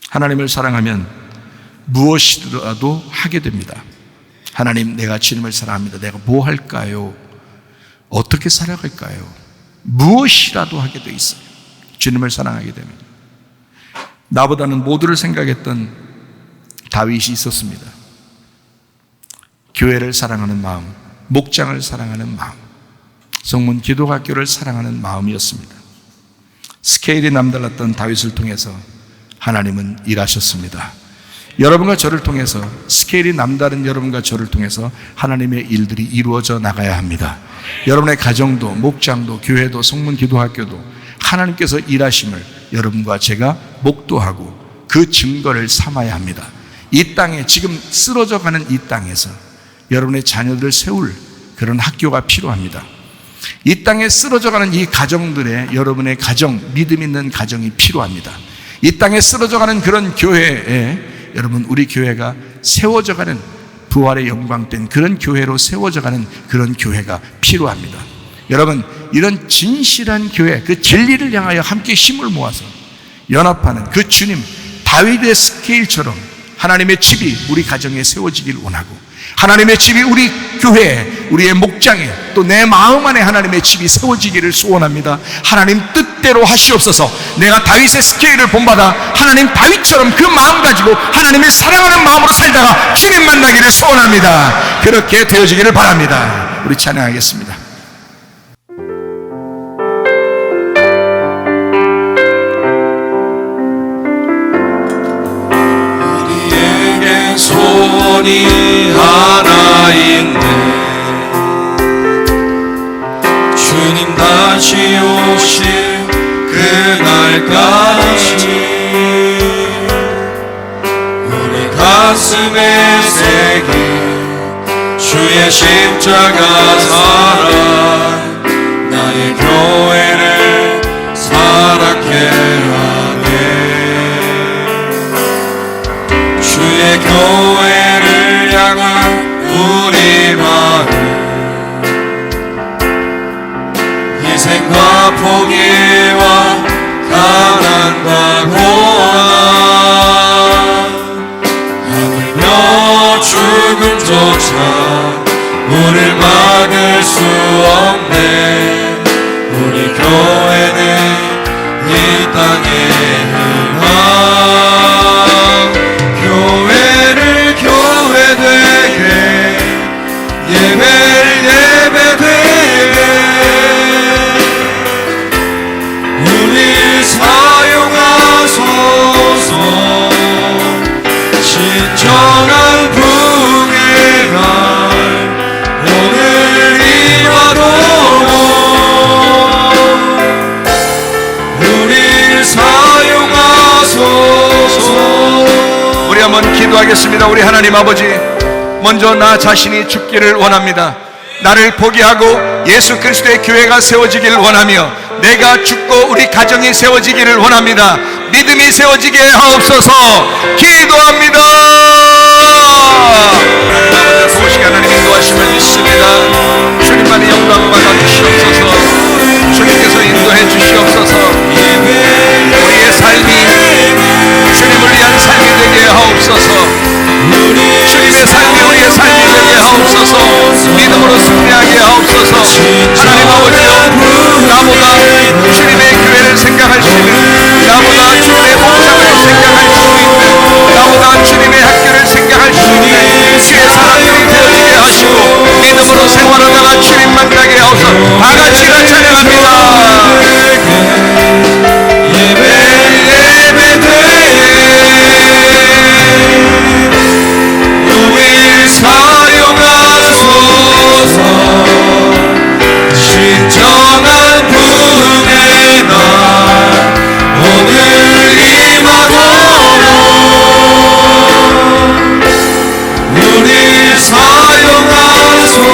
하나님을 사랑하면 무엇이라도 하게 됩니다. 하나님, 내가 주님을 사랑합니다. 내가 뭐 할까요? 어떻게 살아갈까요? 무엇이라도 하게 돼 있어요. 주님을 사랑하게 되면. 나보다는 모두를 생각했던 다윗이 있었습니다. 교회를 사랑하는 마음, 목장을 사랑하는 마음, 성문 기독학교를 사랑하는 마음이었습니다. 스케일이 남달랐던 다윗을 통해서 하나님은 일하셨습니다. 여러분과 저를 통해서, 스케일이 남다른 여러분과 저를 통해서 하나님의 일들이 이루어져 나가야 합니다. 여러분의 가정도, 목장도, 교회도, 성문 기도학교도 하나님께서 일하심을 여러분과 제가 목도하고 그 증거를 삼아야 합니다. 이 땅에, 지금 쓰러져가는 이 땅에서 여러분의 자녀들을 세울 그런 학교가 필요합니다. 이 땅에 쓰러져가는 이 가정들의, 여러분의 가정, 믿음 있는 가정이 필요합니다. 이 땅에 쓰러져가는 그런 교회에 여러분, 우리 교회가 세워져가는, 부활의 영광된 그런 교회로 세워져가는 그런 교회가 필요합니다. 여러분, 이런 진실한 교회, 그 진리를 향하여 함께 힘을 모아서 연합하는 그 주님, 다윗의 스케일처럼 하나님의 집이 우리 가정에 세워지길 원하고, 하나님의 집이 우리 교회에, 우리의 목장에, 또 내 마음 안에 하나님의 집이 세워지기를 소원합니다. 하나님 뜻대로 하시옵소서. 내가 다윗의 스케일을 본받아 하나님 다윗처럼 그 마음 가지고 하나님을 사랑하는 마음으로 살다가 주님 만나기를 소원합니다. 그렇게 되어지기를 바랍니다. 우리 찬양하겠습니다. 우리에겐 소원이 하나 있네. 주님 다시 오실 그날까지 우리 가슴에 새긴 주의 십자가 사랑, 나의 교회를 사랑케 하네. 주의 교회를 향한 우리 마음, 희생과 포기와 가난과 고난, 하물며 죽음조차 우릴 막을 수 없네. 우리 교회는 이 땅의 희망, 교회를 교회되게, 예배를 예배되게 우리 사용하소서. 진정한 부흥의 날 오늘 임하도록 우리 사용하소서. 우리 한번 기도하겠습니다. 우리 하나님 아버지, 먼저 나 자신이 죽기를 원합니다. 나를 포기하고 예수 그리스도의 교회가 세워지기를 원하며 내가 죽고 우리 가정이 세워지기를 원합니다. 믿음이 세워지게 하옵소서. 기도합니다. 아버지 도우시게 하나님 인도하심을 믿습니다. 주님만의 영광 받아주시옵소서. 주님께서 인도해 주시옵소서. 우리의 삶이 주님을 위한 삶이 되게 하옵소서. 주님의 삶이 우리의 삶이 되게 하옵소서. 믿음으로 승리하게 하옵소서. 하나님 아버지여, 나보다 주님의 교회를 생각할 수 있는, 나보다 주님의 목장을 생각할 수 있는, 나보다 주님의 학교를 생각할 수 있는 주의 사람들이 되어지게 하시고 믿음으로 생활하다가 주님 만나게 하옵소서. 다 같이 다 찬양합니다. 진정한 부흥의 날 오늘 임하도록 우리 사용하소서.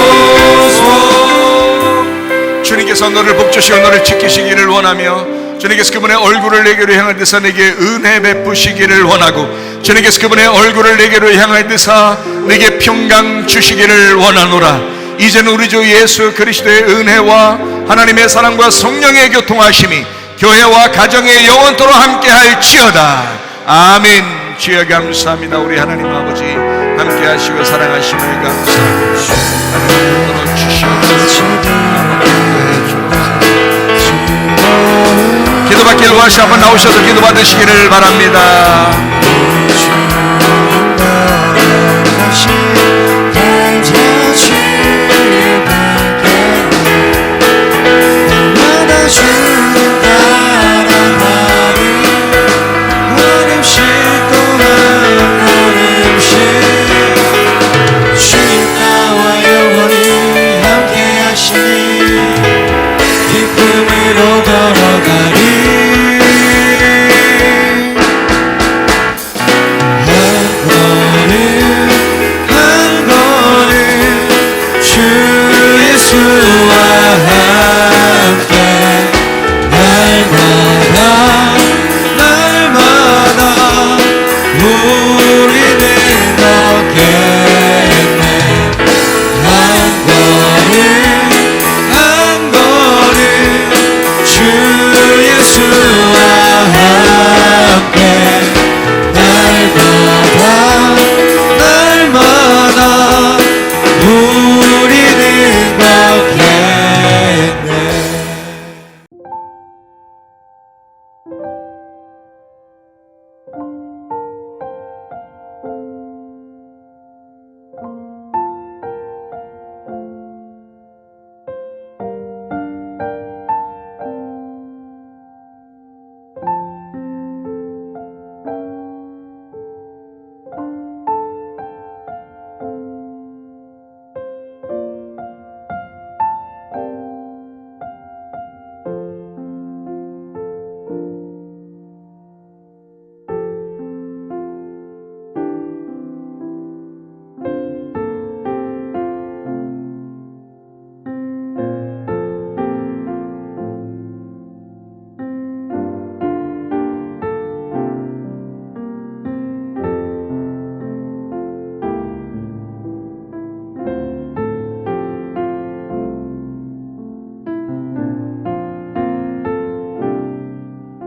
주님께서 너를 복주시고 너를 지키시기를 원하며 주님께서 그분의 얼굴을 내게로 향할 데서 내게 은혜 베푸시기를 원하고 주님께서 그분의 얼굴을 내게로 향할 데서 내게 평강 주시기를 원하노라. 이제는 우리 주 예수 그리스도의 은혜와 하나님의 사랑과 성령의 교통하심이 교회와 가정에 영원토록 함께할지어다. 아멘. 주여 감사합니다. 우리 하나님 아버지 함께하시고 사랑하심을 감사합니다. 하나님 주시옵소서. 기도받기를 원하시 한번 나오셔서 기도받으시기를 바랍니다.